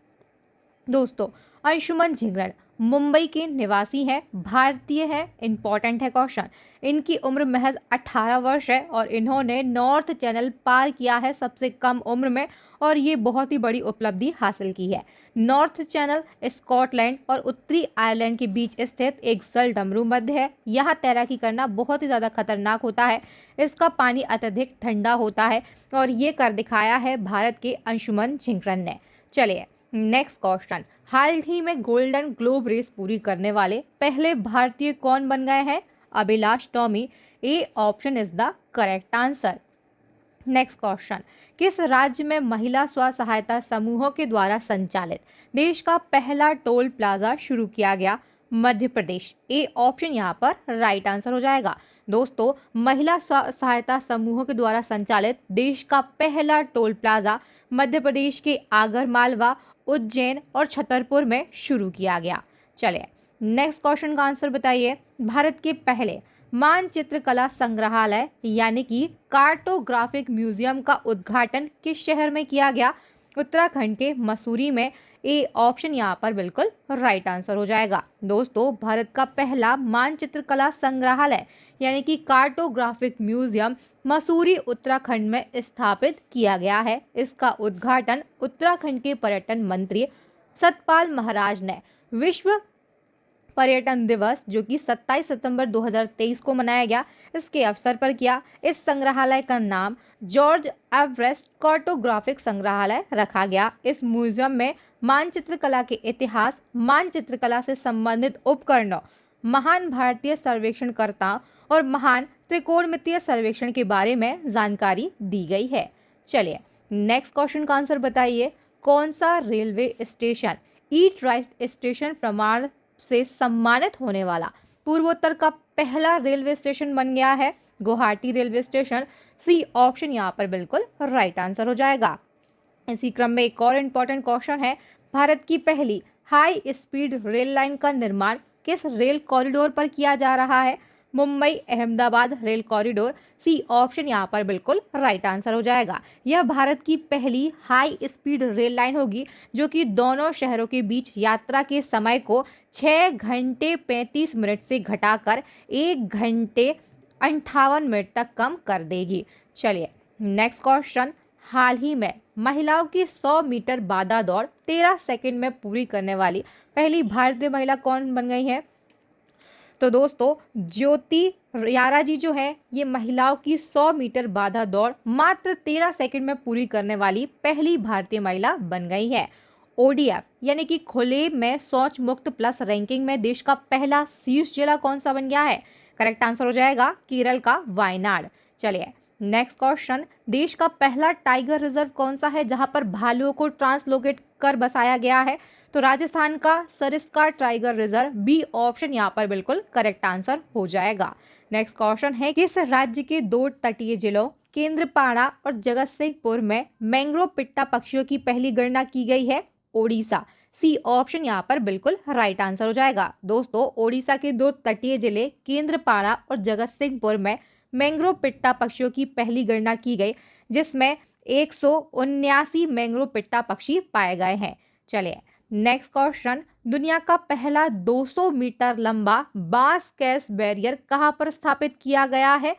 दोस्तों अंशुमन झिंगरन मुंबई के निवासी हैं, भारतीय हैं, इंपॉर्टेंट है क्वेश्चन। इनकी उम्र महज 18 वर्ष है और इन्होंने नॉर्थ चैनल पार किया है सबसे कम उम्र में और ये बहुत ही बड़ी उपलब्धि हासिल की है। नॉर्थ चैनल स्कॉटलैंड और उत्तरी आयरलैंड के बीच स्थित एक जल डमरू मध्य है। यहाँ तैराकी करना बहुत ही ज़्यादा खतरनाक होता है, इसका पानी अत्यधिक ठंडा होता है और ये कर दिखाया है भारत के अंशुमन झिंगरन ने। चलिए नेक्स्ट क्वेश्चन, हाल ही में गोल्डन ग्लोब रेस पूरी करने वाले पहले भारतीय कौन बन गए हैं? अभिलाष टॉमी। ए option is the correct answer. Next question, किस राज्य में महिला स्व सहायता समूहों के द्वारा संचालित देश का पहला टोल प्लाजा शुरू किया गया? मध्य प्रदेश। ए ऑप्शन यहाँ पर राइट आंसर हो जाएगा। दोस्तों महिला स्व सहायता समूहों के द्वारा संचालित देश का पहला टोल प्लाजा मध्य प्रदेश के आगरमालवा, उज्जैन और छतरपुर में शुरू किया गया। चलिए नेक्स्ट क्वेश्चन का आंसर बताइए, भारत के पहले मानचित्र कला संग्रहालय यानी कि कार्टोग्राफिक म्यूजियम का उद्घाटन किस शहर में किया गया? उत्तराखंड के मसूरी में। ए ऑप्शन यहाँ पर बिल्कुल राइट आंसर हो जाएगा। दोस्तों भारत का पहला मानचित्र कला संग्रहालय यानी कि कार्टोग्राफिक म्यूजियम मसूरी उत्तराखंड में स्थापित किया गया है। इसका उद्घाटन उत्तराखंड के पर्यटन मंत्री सतपाल महाराज ने विश्व पर्यटन दिवस जो कि 27 सितंबर 2023 को मनाया गया इसके अवसर पर किया। इस संग्रहालय का नाम जॉर्ज एवरेस्ट कार्टोग्राफिक संग्रहालय रखा गया। इस म्यूजियम में मानचित्र कला के इतिहास, मानचित्र कला से संबंधित उपकरणों, महान भारतीय सर्वेक्षणकर्ताओं और महान त्रिकोणमितीय सर्वेक्षण के बारे में जानकारी दी गई है। चलिए नेक्स्ट क्वेश्चन का आंसर बताइए, कौन सा railway station eat right station प्रमाण से सम्मानित होने वाला पूर्वोत्तर का पहला रेलवे स्टेशन बन गया है? Guwahati railway station. C option यहाँ पर बिल्कुल राइट आंसर हो जाएगा। इसी क्रम में एक और इम्पोर्टेंट क्वेश्चन है, भारत की पहली हाई स्पीड रेल लाइन का निर्माण किस रेल कॉरिडोर पर किया जा रहा है? Mumbai Ahmedabad rail corridor. C option यहाँ पर बिल्कुल राइट आंसर हो जाएगा। यह भारत की पहली हाई स्पीड रेल लाइन होगी जो कि दोनों शहरों के बीच यात्रा के समय को 6 घंटे 35 मिनट से घटाकर 1 घंटे 58 मिनट तक कम कर देगी। चलिए नेक्स्ट क्वेश्चन, हाल ही में महिलाओं की 100 मीटर बाधा दौड़ 13 सेकंड में पूरी करने वाली पहली भारतीय महिला कौन बन गई है? तो दोस्तों ज्योति यारा जी जो है ये महिलाओं की 100 मीटर बाधा दौड़ मात्र 13 सेकंड में पूरी करने वाली पहली भारतीय महिला बन गई है। ओडीएफ यानी कि खुले में शौच मुक्त प्लस रैंकिंग में देश का पहला शीर्ष जिला कौन सा बन गया है? करेक्ट आंसर हो जाएगा केरल का वायनाड। चलिए नेक्स्ट क्वेश्चन, देश का पहला टाइगर रिजर्व कौन सा है जहां पर भालुओं को ट्रांसलोकेट कर बसाया गया है? तो राजस्थान का Sariska tiger reserve, B option यहाँ पर बिल्कुल करेक्ट आंसर हो जाएगा। नेक्स्ट क्वेश्चन है, किस राज्य के 2 तटीय जिलों केंद्रपाड़ा और जगतसिंहपुर में मैंग्रोव पिट्टा पक्षियों की पहली गणना की गई है? ओडिशा। सी ऑप्शन यहाँ पर बिल्कुल राइट आंसर हो जाएगा। दोस्तों, ओडिशा के 2 तटीय जिले केंद्रपाड़ा और जगतसिंहपुर में मैंग्रोव पिट्टा पक्षियों की पहली गणना की गई, जिसमें 179 मैंग्रोव पिट्टा पक्षी पाए गए हैं। चलिए नेक्स्ट क्वेश्चन, दुनिया का पहला 200 मीटर लंबा बांस कैस बैरियर कहां पर स्थापित किया गया है?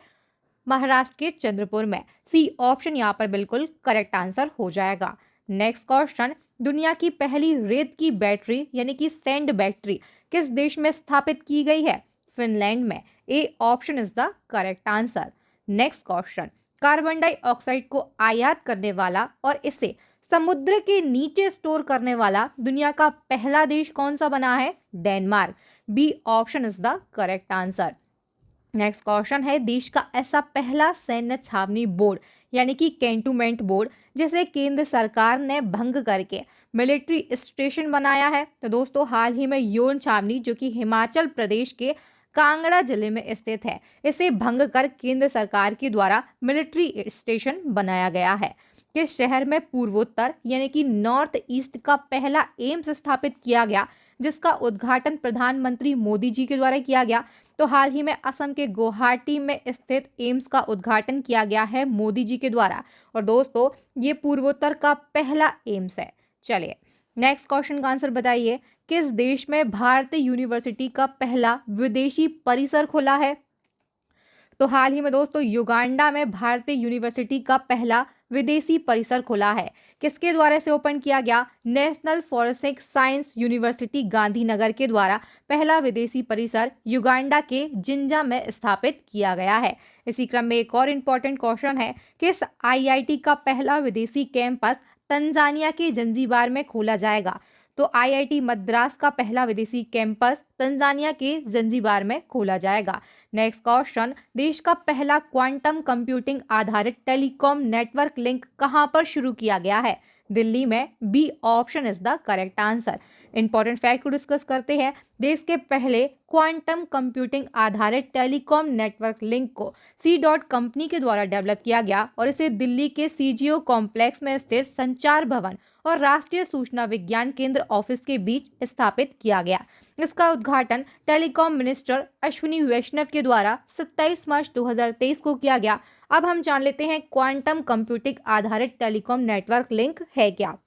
महाराष्ट्र के चंद्रपुर में। सी ऑप्शन यहाँ पर बिल्कुल करेक्ट आंसर हो जाएगा। नेक्स्ट क्वेश्चन, दुनिया की पहली रेत की बैटरी यानी कि सैंड बैटरी किस देश में स्थापित की गई है? फिनलैंड में। A option is the correct answer. Next question, carbon dioxide को आयात करने वाला और इसे समुद्र के नीचे स्टोर करने वाला दुनिया का पहला देश कौन सा बना है? Denmark. B option is the correct answer. Next question है, देश का ऐसा पहला सैन्य छावनी बोर्ड यानी कि कैंटोनमेंट बोर्ड जिसे केंद्र सरकार ने भंग करके मिलिट्री स्टेशन बनाया है? तो दोस्तों, हाल ही में यौन छावनी जो कि हिमाचल प्रदेश के कांगड़ा जिले में स्थित है, इसे भंग कर केंद्र सरकार के द्वारा मिलिट्री स्टेशन बनाया गया है। किस शहर में पूर्वोत्तर यानी कि नॉर्थ ईस्ट का पहला एम्स स्थापित किया गया, जिसका उद्घाटन प्रधानमंत्री मोदी जी के द्वारा किया गया? तो हाल ही में असम के गुवाहाटी में स्थित एम्स का उद्घाटन किया गया है मोदी जी के द्वारा। और दोस्तों, ये पूर्वोत्तर का पहला एम्स है। चलिए नेक्स्ट क्वेश्चन का आंसर बताइए, किस देश में भारतीय यूनिवर्सिटी का पहला विदेशी परिसर खुला है? तो हाल ही में दोस्तों युगांडा में भारतीय यूनिवर्सिटी का पहला विदेशी परिसर खुला है। किसके द्वारा इसे ओपन किया गया? National forensic science university Gandhinagar के द्वारा पहला विदेशी परिसर युगांडा के जिंजा में स्थापित किया गया है। इसी क्रम में एक और इम्पोर्टेंट क्वेश्चन है, किस आईआईटी का पहला विदेशी कैंपस तंजानिया के जंजीबार में खोला जाएगा? तो आईआईटी मद्रास का पहला विदेशी कैंपस तंजानिया के जंजीबार में खोला जाएगा। नेक्स्ट क्वेश्चन, देश का पहला क्वांटम कंप्यूटिंग आधारित टेलीकॉम नेटवर्क लिंक कहां पर शुरू किया गया है? दिल्ली में। B option is the correct answer. Important fact को डिस्कस करते हैं। देश के पहले क्वांटम कंप्यूटिंग आधारित टेलीकॉम नेटवर्क लिंक को सी डॉट कंपनी के द्वारा डेवलप किया गया और इसे दिल्ली के सीजीओ कॉम्प्लेक्स में स्थित संचार भवन और राष्ट्रीय सूचना विज्ञान केंद्र ऑफिस के बीच स्थापित किया गया। इसका उद्घाटन टेलीकॉम मिनिस्टर अश्विनी वैष्णव के द्वारा 27 मार्च 2023 को किया गया। अब हम जान लेते हैं क्वांटम कंप्यूटिंग आधारित टेलीकॉम नेटवर्क लिंक है क्या।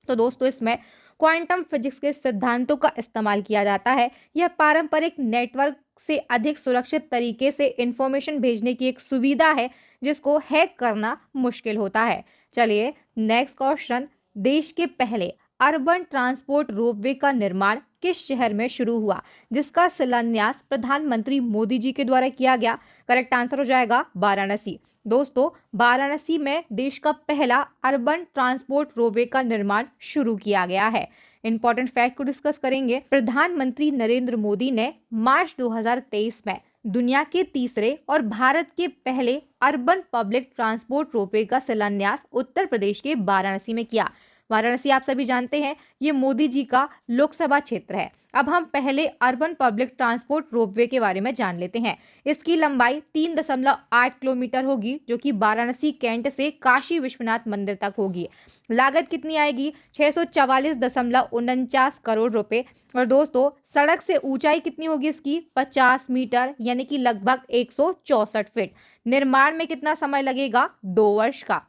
तो दोस्तों, इसमें क्वांटम फिजिक्स के सिद्धांतों का इस्तेमाल किया जाता है। यह पारंपरिक नेटवर्क से अधिक सुरक्षित तरीके से इंफॉर्मेशन भेजने की एक सुविधा है जिसको हैक करना मुश्किल होता है। चलिए नेक्स्ट क्वेश्चन, देश के पहले अर्बन ट्रांसपोर्ट रोपवे का निर्माण किस शहर में शुरू हुआ, जिसका शिलान्यास प्रधानमंत्री मोदी जी के द्वारा किया गया? करेक्ट आंसर हो जाएगा वाराणसी। दोस्तों, वाराणसी में देश का पहला अर्बन ट्रांसपोर्ट रोपवे का निर्माण शुरू किया गया है। इंपॉर्टेंट फैक्ट को डिस्कस करेंगे। प्रधानमंत्री नरेंद्र मोदी ने मार्च 2023 में दुनिया के तीसरे और भारत के पहले अर्बन पब्लिक ट्रांसपोर्ट रोपवे का शिलान्यास उत्तर प्रदेश के वाराणसी में किया। वाराणसी आप सभी जानते हैं ये मोदी जी का लोकसभा क्षेत्र है। अब हम पहले अर्बन पब्लिक ट्रांसपोर्ट रोपवे के बारे में जान लेते हैं। इसकी लंबाई 3.8 किलोमीटर होगी जो कि वाराणसी कैंट से काशी विश्वनाथ मंदिर तक होगी। लागत कितनी आएगी? 644.49 करोड़ रुपए। और दोस्तों, सड़क से ऊंचाई कितनी होगी इसकी? 50 मीटर यानी कि लगभग 164 फीट। निर्माण में कितना समय लगेगा? 2 वर्ष का।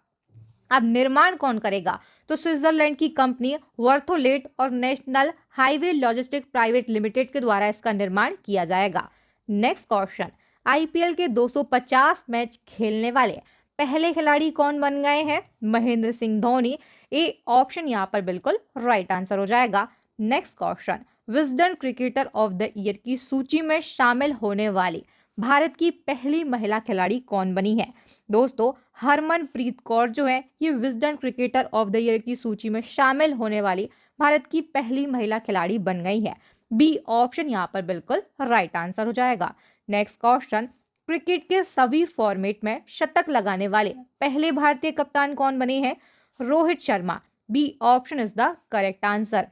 अब निर्माण कौन करेगा? तो स्विट्जरलैंड की कंपनी वर्थोलेट और national highway logistic private limited के द्वारा इसका निर्माण किया जाएगा। नेक्स्ट क्वेश्चन, आईपीएल के 250 मैच खेलने वाले पहले खिलाड़ी कौन बन गए हैं? महेंद्र सिंह धोनी। ए ऑप्शन यहाँ पर बिल्कुल राइट आंसर हो जाएगा। Next question, Wisden cricketer of the year की सूची में शामिल होने वाली भारत की पहली महिला खिलाड़ी कौन बनी है? दोस्तों, हरमनप्रीत कौर जो है ये Wisden cricketer of the year की सूची में शामिल होने वाली भारत की पहली महिला खिलाड़ी बन गई है। बी ऑप्शन यहाँ पर बिल्कुल राइट आंसर हो जाएगा। नेक्स्ट क्वेश्चन, क्रिकेट के सभी फॉर्मेट में शतक लगाने वाले पहले भारतीय कप्तान कौन बने हैं? Rohit Sharma. B option is the correct answer.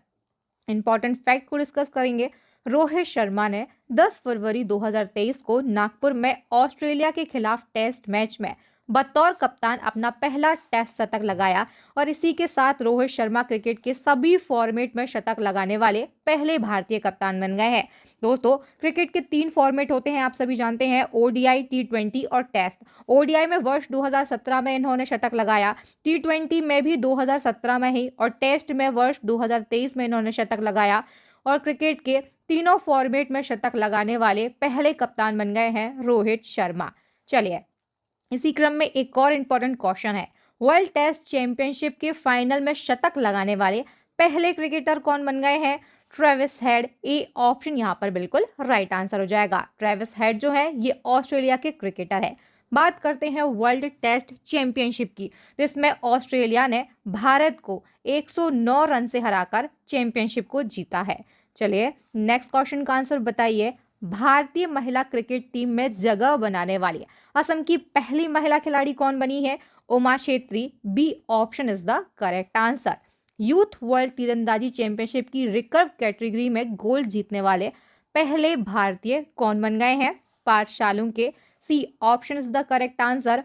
Important fact को डिस्कस करेंगे। रोहित शर्मा ने 10 फरवरी 2023 को नागपुर में ऑस्ट्रेलिया के खिलाफ टेस्ट मैच में बतौर कप्तान अपना पहला टेस्ट शतक लगाया और इसी के साथ रोहित शर्मा क्रिकेट के सभी फॉर्मेट में शतक लगाने वाले पहले भारतीय कप्तान बन गए हैं। दोस्तों, क्रिकेट के 3 फॉर्मेट होते हैं, आप सभी जानते हैं, ओडीआई, टी20 और टेस्ट। ओडीआई में वर्ष 2017 में इन्होंने शतक लगाया, टी20 में भी 2017 में ही और टेस्ट में वर्ष 2023 में इन्होंने शतक लगाया और क्रिकेट के तीनों फॉर्मेट में शतक लगाने वाले पहले कप्तान बन गए हैं रोहित शर्मा। चलिए, इसी क्रम में एक और इंपॉर्टेंट क्वेश्चन है, वर्ल्ड टेस्ट चैंपियनशिप के फाइनल में शतक लगाने वाले पहले क्रिकेटर कौन बन गए हैं? Travis head. ए ऑप्शन यहाँ पर बिल्कुल राइट आंसर हो जाएगा। ट्रेविस हेड जो है ये ऑस्ट्रेलिया के क्रिकेटर है। बात करते हैं वर्ल्ड टेस्ट चैंपियनशिप की, तो इसमें ऑस्ट्रेलिया ने भारत को 109 रन से हराकर चैंपियनशिप को जीता है। चलिए, नेक्स्ट क्वेश्चन का आंसर बताइए। भारतीय महिला क्रिकेट टीम में जगह बनाने वाली असम की पहली महिला खिलाड़ी कौन बनी है? Uma Chhetri. B option is the correct answer. Youth world तीरंदाजी चैंपियनशिप की रिकर्व कैटेगरी में गोल्ड जीतने वाले पहले भारतीय कौन बन गए हैं? Parth Salunkhe. C option is the correct answer.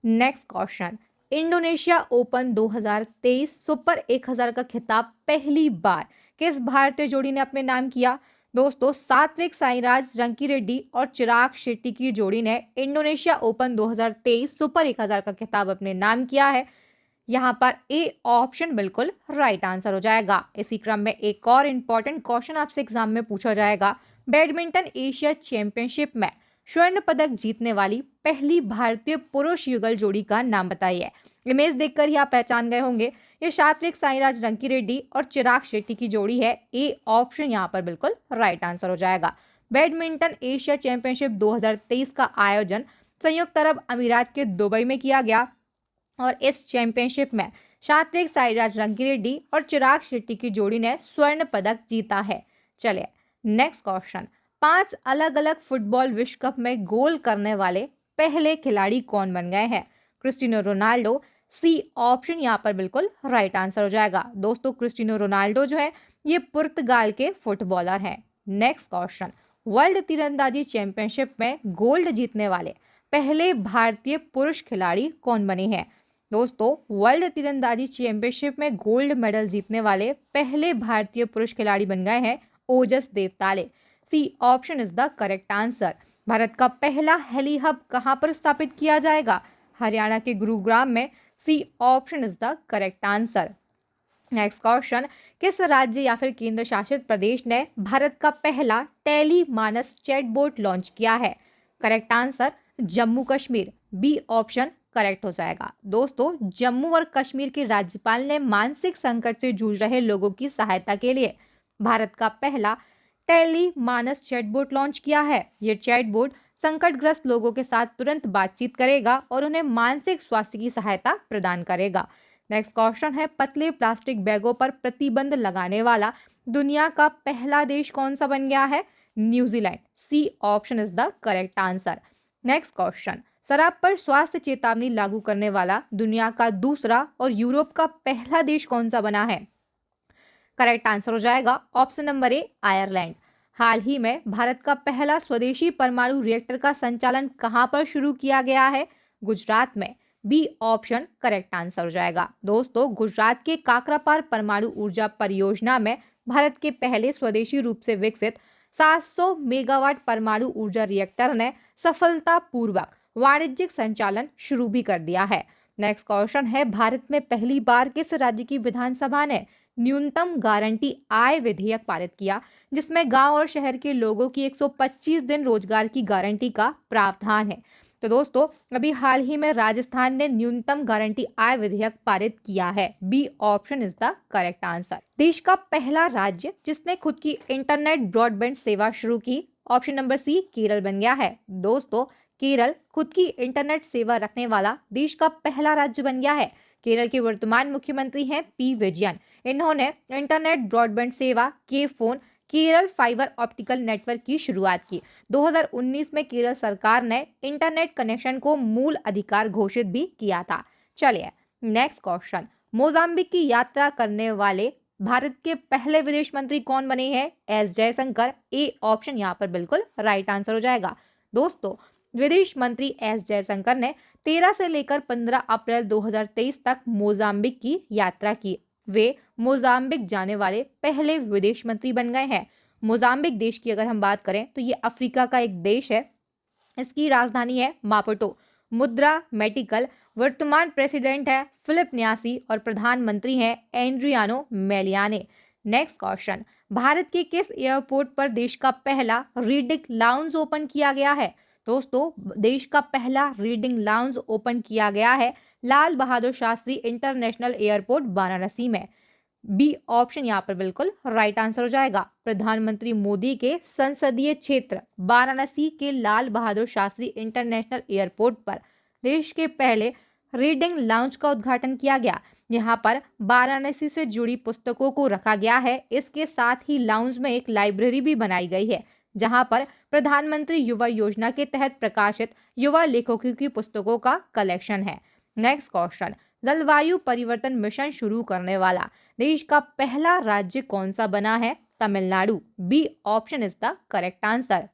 Next question, Indonesia open 2023 super 1000 का खिताब पहली बार किस भारतीय जोड़ी ने अपने नाम किया? दोस्तों, सात्विक साईराज रंकीरेड्डी और चिराग शेट्टी की जोड़ी ने इंडोनेशिया ओपन 2023 सुपर 1000 का खिताब अपने नाम किया है। यहाँ पर ए ऑप्शन बिल्कुल राइट आंसर हो जाएगा। इसी क्रम में एक और इंपॉर्टेंट क्वेश्चन आपसे एग्जाम में पूछा जाएगा। बैडमिंटन एशिया चैंपियनशिप में स्वर्ण पदक जीतने वाली पहली भारतीय पुरुष युगल जोड़ी का नाम बताइए। इमेज देखकर ही आप पहचान गए होंगे, ये सात्विक साईराज रंकीरेड्डी और चिराग शेट्टी की जोड़ी है। ए ऑप्शन यहाँ पर बिल्कुल राइट आंसर हो जाएगा। बैडमिंटन एशिया चैंपियनशिप 2023 का आयोजन संयुक्त अरब अमीरात के दुबई में किया गया और इस चैंपियनशिप में सात्विक साईराज रंकीरेड्डी और चिराग शेट्टी की जोड़ी ने स्वर्ण पदक जीता है। चलिए, नेक्स्ट क्वेश्चन, 5 अलग अलग फुटबॉल विश्व कप में गोल करने वाले पहले खिलाड़ी कौन बन गए हैं? Cristiano Ronaldo. सी ऑप्शन यहाँ पर बिल्कुल राइट आंसर हो जाएगा। दोस्तों, क्रिस्टियानो रोनाल्डो जो है ये पुर्तगाल के फुटबॉलर हैं। नेक्स्ट क्वेश्चन, वर्ल्ड तीरंदाजी चैंपियनशिप में गोल्ड जीतने वाले पहले भारतीय पुरुष खिलाड़ी कौन बने हैं? दोस्तों, वर्ल्ड तीरंदाजी चैंपियनशिप में गोल्ड मेडल जीतने वाले पहले भारतीय पुरुष खिलाड़ी बन गए हैं Ojas Deotale. C option is the correct answer. Bharat का पहला हेली हब कहां पर स्थापित किया जाएगा? हरियाणा के गुरुग्राम में। C option is the correct answer. Next question, किस राज्य या फिर केंद्र शासित प्रदेश ने भारत का पहला टेली मानस चैटबॉट लॉन्च किया है? Correct answer, Jammu Kashmir. B option correct हो जाएगा। दोस्तों, जम्मू और कश्मीर के राज्यपाल ने मानसिक संकट से जूझ रहे लोगों की सहायता के लिए भारत का पहला टेली मानस चैटबॉट लॉन्च किया है। ये चैटबॉट संकटग्रस्त लोगों के साथ तुरंत बातचीत करेगा और उन्हें मानसिक स्वास्थ्य की सहायता प्रदान करेगा। नेक्स्ट क्वेश्चन है, पतले प्लास्टिक बैगों पर प्रतिबंध लगाने वाला दुनिया का पहला देश कौन सा बन गया है? New Zealand. C option is the correct answer. Next question, शराब पर स्वास्थ्य चेतावनी लागू करने वाला दुनिया का दूसरा और यूरोप का पहला देश कौन सा बना है? करेक्ट आंसर हो जाएगा ऑप्शन नंबर ए, आयरलैंड। हाल ही में भारत का पहला स्वदेशी परमाणु रिएक्टर का संचालन कहां पर शुरू किया गया है? गुजरात में। बी ऑप्शन करेक्ट आंसर हो जाएगा। दोस्तों, गुजरात के काकरापार परमाणु ऊर्जा परियोजना में भारत के पहले स्वदेशी रूप से विकसित 700 मेगावाट परमाणु ऊर्जा रिएक्टर ने सफलतापूर्वक वाणिज्यिक संचालन शुरू भी कर दिया है। नेक्स्ट क्वेश्चन है, भारत में पहली बार किस राज्य की विधानसभा ने न्यूनतम गारंटी आय विधेयक पारित किया, जिसमें गांव और शहर के लोगों की 125 दिन रोजगार की गारंटी का प्रावधान है? तो दोस्तों, अभी हाल ही में राजस्थान ने न्यूनतम गारंटी आय विधेयक पारित किया है। B option is the correct answer. देश का पहला राज्य जिसने खुद की इंटरनेट ब्रॉडबैंड सेवा शुरू की, ऑप्शन नंबर सी, केरल बन गया है। दोस्तों, केरल खुद की इंटरनेट सेवा रखने वाला देश का पहला राज्य बन गया है। केरल के वर्तमान मुख्यमंत्री हैं पी विजयन। इन्होंने इंटरनेट ब्रॉडबैंड सेवा के phone Kerala fibre optical network की शुरुआत की। 2019 में केरल सरकार ने इंटरनेट कनेक्शन को मूल अधिकार घोषित भी किया था। चलिए, नेक्स्ट क्वेश्चन, मोजाम्बिक की यात्रा करने वाले भारत के पहले विदेश मंत्री कौन बने हैं? एस जयशंकर। ए ऑप्शन यहाँ पर बिल्कुल राइट आंसर हो जाएगा। दोस्तों, विदेश मंत्री एस जयशंकर ने 13 से लेकर 15 अप्रैल 2023 तक मोजाम्बिक की यात्रा की। वे मोजाम्बिक जाने वाले पहले विदेश मंत्री बन गए हैं। मोजाम्बिक देश की अगर हम बात करें तो ये अफ्रीका का एक देश है। इसकी राजधानी है मापुटो। मुद्रा मेडिकल। वर्तमान प्रेसिडेंट है फिलिप न्यासी और प्रधानमंत्री हैं एंड्रियानो मेलियाने। नेक्स्ट क्वेश्चन, भारत के किस एयरपोर्ट पर देश का पहला रीडिंग लाउंज ओपन किया गया है? दोस्तों, देश का पहला रीडिंग लाउंज ओपन किया गया है लाल बहादुर शास्त्री इंटरनेशनल एयरपोर्ट वाराणसी में। बी ऑप्शन यहाँ पर बिल्कुल राइट आंसर हो जाएगा। प्रधानमंत्री मोदी के संसदीय क्षेत्र वाराणसी के लाल बहादुर शास्त्री इंटरनेशनल एयरपोर्ट पर देश के पहले रीडिंग लाउंज का उद्घाटन किया गया। यहाँ पर वाराणसी से जुड़ी पुस्तकों को रखा गया है। इसके साथ ही लाउंज में एक लाइब्रेरी भी बनाई गई है जहाँ पर प्रधानमंत्री युवा योजना के तहत प्रकाशित युवा लेखकों की पुस्तकों का कलेक्शन है। नेक्स्ट क्वेश्चन, जलवायु परिवर्तन मिशन शुरू करने वाला देश का पहला राज्य कौन सा बना है? Tamil Nadu. B option is the correct answer.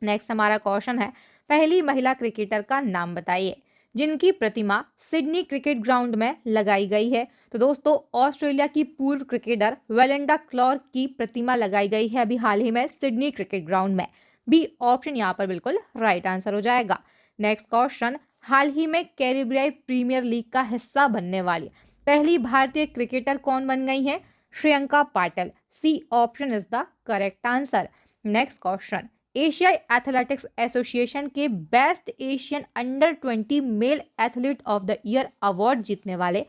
Next हमारा क्वेश्चन है, पहली महिला क्रिकेटर का नाम बताइए जिनकी प्रतिमा सिडनी क्रिकेट ग्राउंड में लगाई गई है। तो दोस्तों, ऑस्ट्रेलिया की पूर्व क्रिकेटर वेलिंडा क्लार्क की प्रतिमा लगाई गई है अभी हाल ही में सिडनी क्रिकेट ग्राउंड में। बी ऑप्शन यहाँ पर बिल्कुल राइट आंसर हो जाएगा। नेक्स्ट क्वेश्चन, हाल ही में कैरिबियाई प्रीमियर लीग का हिस्सा बनने वाली पहली भारतीय क्रिकेटर कौन बन गई है? Shreyanka Patil. C option is the correct answer. Next question, एशियाई एथलेटिक्स एसोसिएशन के best Asian under 20 male athlete of the year award जीतने वाले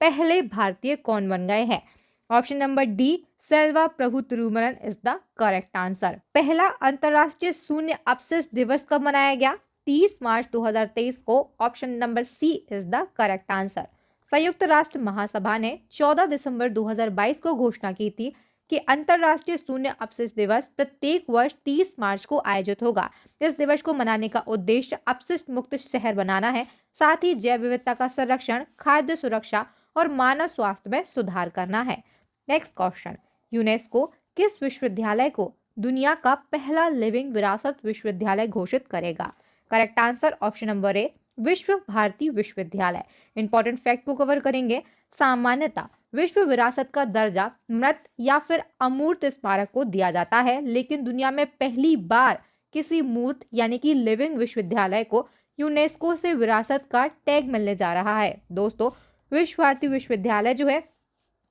पहले भारतीय कौन बन गए हैं? Option number D, Selva Prabhu Thirumaran is the correct answer. पहला अंतरराष्ट्रीय शून्य अपशिष्ट दिवस कब मनाया गया? 30 मार्च 2023 को। Option number C is the correct answer. संयुक्त राष्ट्र महासभा ने 14 दिसंबर 2022 को घोषणा की थी कि अंतरराष्ट्रीय शून्य अपशिष्ट दिवस प्रत्येक वर्ष 30 मार्च को आयोजित होगा। इस दिवस को मनाने का उद्देश्य अपशिष्ट मुक्त शहर बनाना है, साथ ही जैव विविधता का संरक्षण, खाद्य सुरक्षा और मानव स्वास्थ्य में सुधार करना है। नेक्स्ट क्वेश्चन, यूनेस्को किस विश्वविद्यालय को दुनिया का पहला लिविंग विरासत विश्वविद्यालय घोषित करेगा? करेक्ट आंसर ऑप्शन नंबर ए, विश्व भारती विश्वविद्यालय। इंपॉर्टेंट फैक्ट को कवर करेंगे। सामान्यतः विश्व विरासत का दर्जा मृत या फिर अमूर्त स्मारक को दिया जाता है, लेकिन दुनिया में पहली बार किसी मूर्त यानी कि लिविंग विश्वविद्यालय को यूनेस्को से विरासत का टैग मिलने जा रहा है। दोस्तों, विश्व भारती विश्वविद्यालय जो है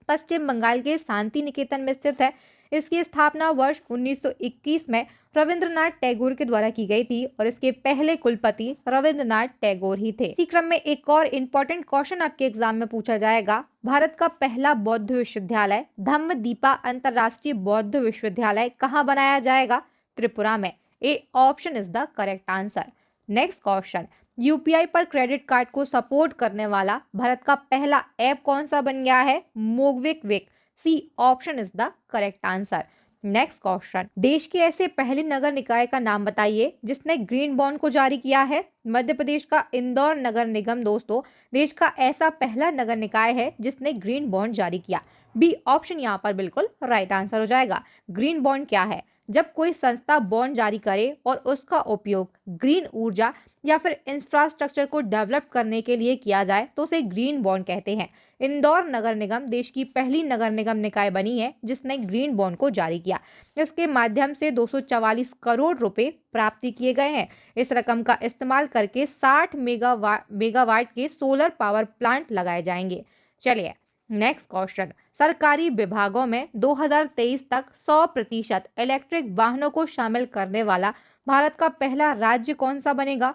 पश्चिम बंगाल के शांति निकेतन में स्थित है। इसकी स्थापना वर्ष 1921 में रविंद्रनाथ टैगोर के द्वारा की गई थी और इसके पहले कुलपति रविंद्रनाथ टैगोर ही थे। इसी क्रम में एक और इम्पोर्टेंट क्वेश्चन आपके एग्जाम में पूछा जाएगा। भारत का पहला बौद्ध विश्वविद्यालय धम्मदीपा अंतरराष्ट्रीय बौद्ध विश्वविद्यालय कहाँ बनाया जाएगा? त्रिपुरा में। A option is the correct answer. Next question, UPI पर क्रेडिट कार्ड को सपोर्ट करने वाला भारत का पहला ऐप कौन सा बन गया है? MobiKwik. C option is the correct answer. Next question, देश के ऐसे पहले नगर निकाय का नाम बताइए जिसने ग्रीन बॉन्ड को जारी किया है? मध्य प्रदेश का इंदौर नगर निगम दोस्तों देश का ऐसा पहला नगर निकाय है जिसने ग्रीन बॉन्ड जारी किया। बी ऑप्शन यहाँ पर बिल्कुल राइट आंसर हो जाएगा। ग्रीन बॉन्ड क्या है? जब कोई संस्था बॉन्ड जारी करे और उसका उपयोग ग्रीन ऊर्जा या फिर इंफ्रास्ट्रक्चर को डेवलप करने के लिए किया जाए तो उसे ग्रीन बॉन्ड कहते हैं। इंदौर नगर निगम देश की पहली नगर निगम निकाय बनी है जिसने ग्रीन बॉन्ड को जारी किया। इसके माध्यम से 244 करोड़ रुपए प्राप्ति किए गए हैं। इस रकम का इस्तेमाल करके 60 मेगावाट के सोलर पावर प्लांट लगाए जाएंगे। चलिए नेक्स्ट क्वेश्चन, सरकारी विभागों में 2023 तक 100% इलेक्ट्रिक वाहनों को शामिल करने वाला भारत का पहला राज्य कौन सा बनेगा?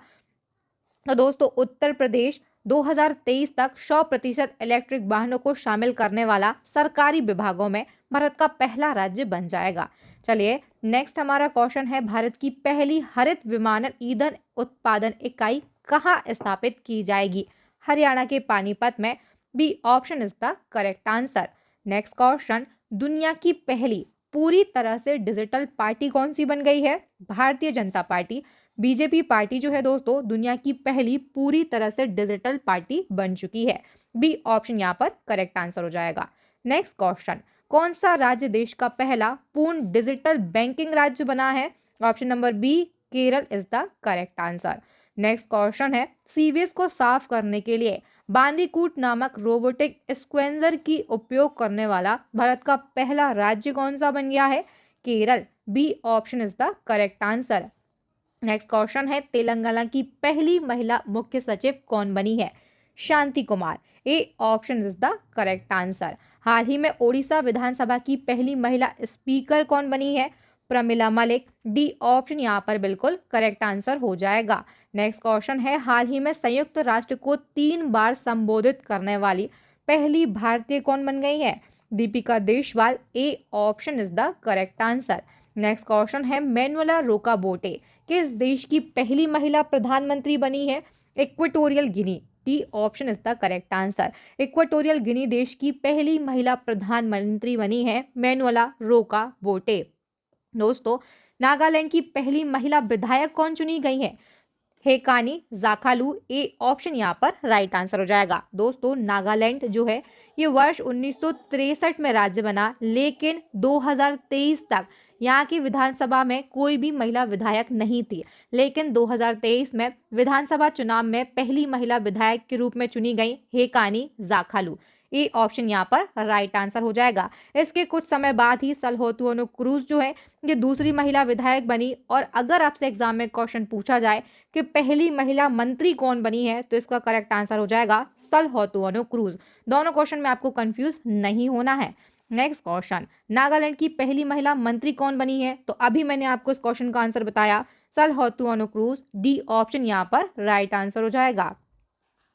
तो दोस्तों, उत्तर प्रदेश 2023 तक 100% इलेक्ट्रिक वाहनों को शामिल करने वाला सरकारी विभागों में भारत का पहला राज्य बन जाएगा। चलिए नेक्स्ट हमारा क्वेश्चन है, भारत की पहली हरित विमानन ईंधन उत्पादन इकाई कहाँ स्थापित की जाएगी? हरियाणा के पानीपत में। B option is the correct answer. Next question, दुनिया की पहली पूरी तरह से डिजिटल पार्टी कौन सी बन गई है? Bharatiya Janata party. BJP party जो है दोस्तों दुनिया की पहली पूरी तरह से डिजिटल पार्टी बन चुकी है। बी ऑप्शन यहाँ पर करेक्ट आंसर हो जाएगा। नेक्स्ट क्वेश्चन, कौन सा राज्य देश का पहला पूर्ण डिजिटल बैंकिंग राज्य बना है? Option number B Kerala is the correct answer. Next question है, सीवेज को साफ करने के लिए बांदीकूट नामक रोबोटिक स्क्वेंजर की उपयोग करने वाला भारत का पहला राज्य कौन सा बन गया है? Kerala. B option is the correct answer. Next question है, तेलंगाना की पहली महिला मुख्य सचिव कौन बनी है? Shanti Kumar. A option is the correct answer. हाल ही में ओडिशा विधानसभा की पहली महिला स्पीकर कौन बनी है? प्रमिला मलिक। डी ऑप्शन यहाँ पर बिल्कुल करेक्ट आंसर हो जाएगा। नेक्स्ट क्वेश्चन है, हाल ही में संयुक्त राष्ट्र को 3 बार संबोधित करने वाली पहली भारतीय कौन बन गई है? Deepika Deswal. A option is the correct answer. Next question है, मैनुअला रोकाबोटे किस देश की पहली महिला प्रधानमंत्री बनी है? Equatorial Guinea. D option is the correct answer. Equatorial Guinea देश की पहली महिला प्रधानमंत्री बनी है मैनुअला रोकाबोटे। दोस्तों, नागालैंड की पहली महिला विधायक कौन चुनी गई है? हेकानी जाखालू। ए ऑप्शन यहाँ पर राइट आंसर हो जाएगा। दोस्तों, नागालैंड जो है ये वर्ष 1963 में राज्य बना, लेकिन 2023 तक यहाँ की विधानसभा में कोई भी महिला विधायक नहीं थी। लेकिन 2023 में विधानसभा चुनाव में पहली महिला विधायक के रूप में चुनी गई हेकानी जाखालू। ए ऑप्शन यहाँ पर राइट आंसर हो जाएगा। इसके कुछ समय बाद ही सलहोतुअनु क्रूज जो है ये दूसरी महिला विधायक बनी। और अगर आपसे एग्जाम में क्वेश्चन पूछा जाए कि पहली महिला मंत्री कौन बनी है, तो इसका करेक्ट आंसर हो जाएगा सलहोतुअनु क्रूज। दोनों क्वेश्चन में आपको कंफ्यूज नहीं होना है। नेक्स्ट क्वेश्चन, नागालैंड की पहली महिला मंत्री कौन बनी है? तो अभी मैंने आपको इस क्वेश्चन का आंसर बताया, सलहोतुअनु क्रूज। डी ऑप्शन यहाँ पर राइट आंसर हो जाएगा।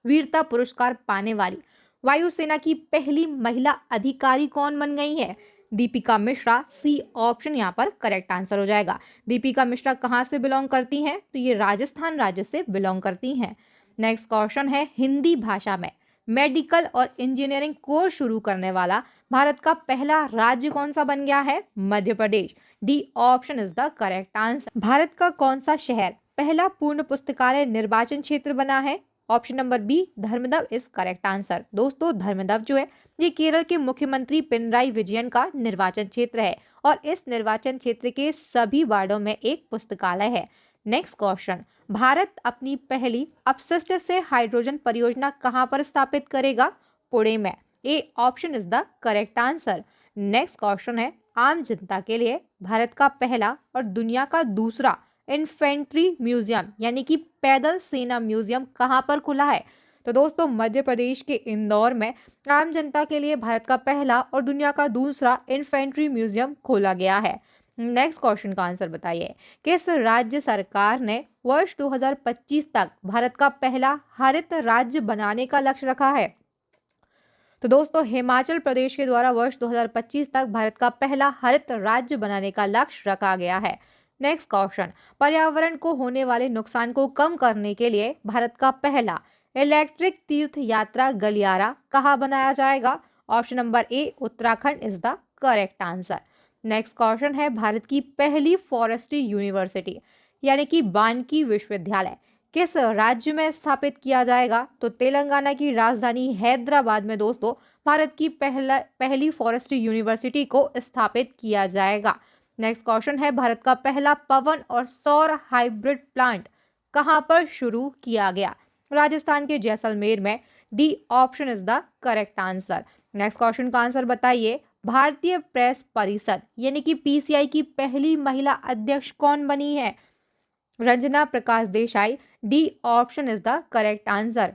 वीरता पुरस्कार पाने वाली वायुसेना की पहली महिला अधिकारी कौन बन गई है? दीपिका मिश्रा। सी ऑप्शन यहाँ पर करेक्ट आंसर हो जाएगा। दीपिका मिश्रा कहाँ से बिलोंग करती हैं? तो ये राजस्थान राज्य से बिलोंग करती हैं। नेक्स्ट क्वेश्चन है, हिंदी भाषा में मेडिकल और इंजीनियरिंग कोर्स शुरू करने वाला भारत का पहला राज्य कौन सा बन गया है? Madhya Pradesh. D option is the correct answer. Bharat का कौन सा शहर पहला पूर्ण पुस्तकालय निर्वाचन क्षेत्र बना है? Option number B Dharmadav is correct answer. दोस्तों, धर्मदव जो है ये केरल के मुख्यमंत्री पिनराई विजयन का निर्वाचन क्षेत्र है और इस निर्वाचन क्षेत्र के सभी वार्डों में एक पुस्तकालय है। नेक्स्ट क्वेश्चन, भारत अपनी पहली अपशिष्ट से हाइड्रोजन परियोजना कहां पर स्थापित करेगा? पुणे में। A option is the correct answer. Next question है, आम जनता के लिए भारत का पहला और दुनिया का दूसरा इन्फेंट्री म्यूजियम यानी कि पैदल सेना म्यूजियम कहां पर खुला है? तो दोस्तों, मध्य प्रदेश के इंदौर में आम जनता के लिए भारत का पहला और दुनिया का दूसरा इन्फेंट्री म्यूजियम खोला गया है। नेक्स्ट क्वेश्चन का आंसर बताइए, किस राज्य सरकार ने वर्ष 2025 तक भारत का पहला हरित राज्य बनाने का लक्ष्य रखा है? तो दोस्तों, हिमाचल प्रदेश के द्वारा वर्ष 2025 तक भारत का पहला हरित राज्य बनाने का लक्ष्य रखा गया है। नेक्स्ट क्वेश्चन, पर्यावरण को होने वाले नुकसान को कम करने के लिए भारत का पहला इलेक्ट्रिक तीर्थ यात्रा गलियारा कहाँ बनाया जाएगा? Option number A Uttarakhand is the correct answer. Next question है, भारत की पहली फॉरेस्ट्री यूनिवर्सिटी यानी कि वानिकी विश्वविद्यालय किस राज्य में स्थापित किया जाएगा? तो तेलंगाना की राजधानी हैदराबाद में दोस्तों भारत की पहली फॉरेस्ट्री यूनिवर्सिटी को स्थापित किया जाएगा। नेक्स्ट क्वेश्चन है, भारत का पहला पवन और सौर हाइब्रिड प्लांट कहां पर शुरू किया गया? राजस्थान के जैसलमेर में। D option is the correct answer. Next question का आंसर बताइए, भारतीय प्रेस परिषद यानी कि पीसीआई की पहली महिला अध्यक्ष कौन बनी है? Ranjana Prakash Desai. D option is the correct answer.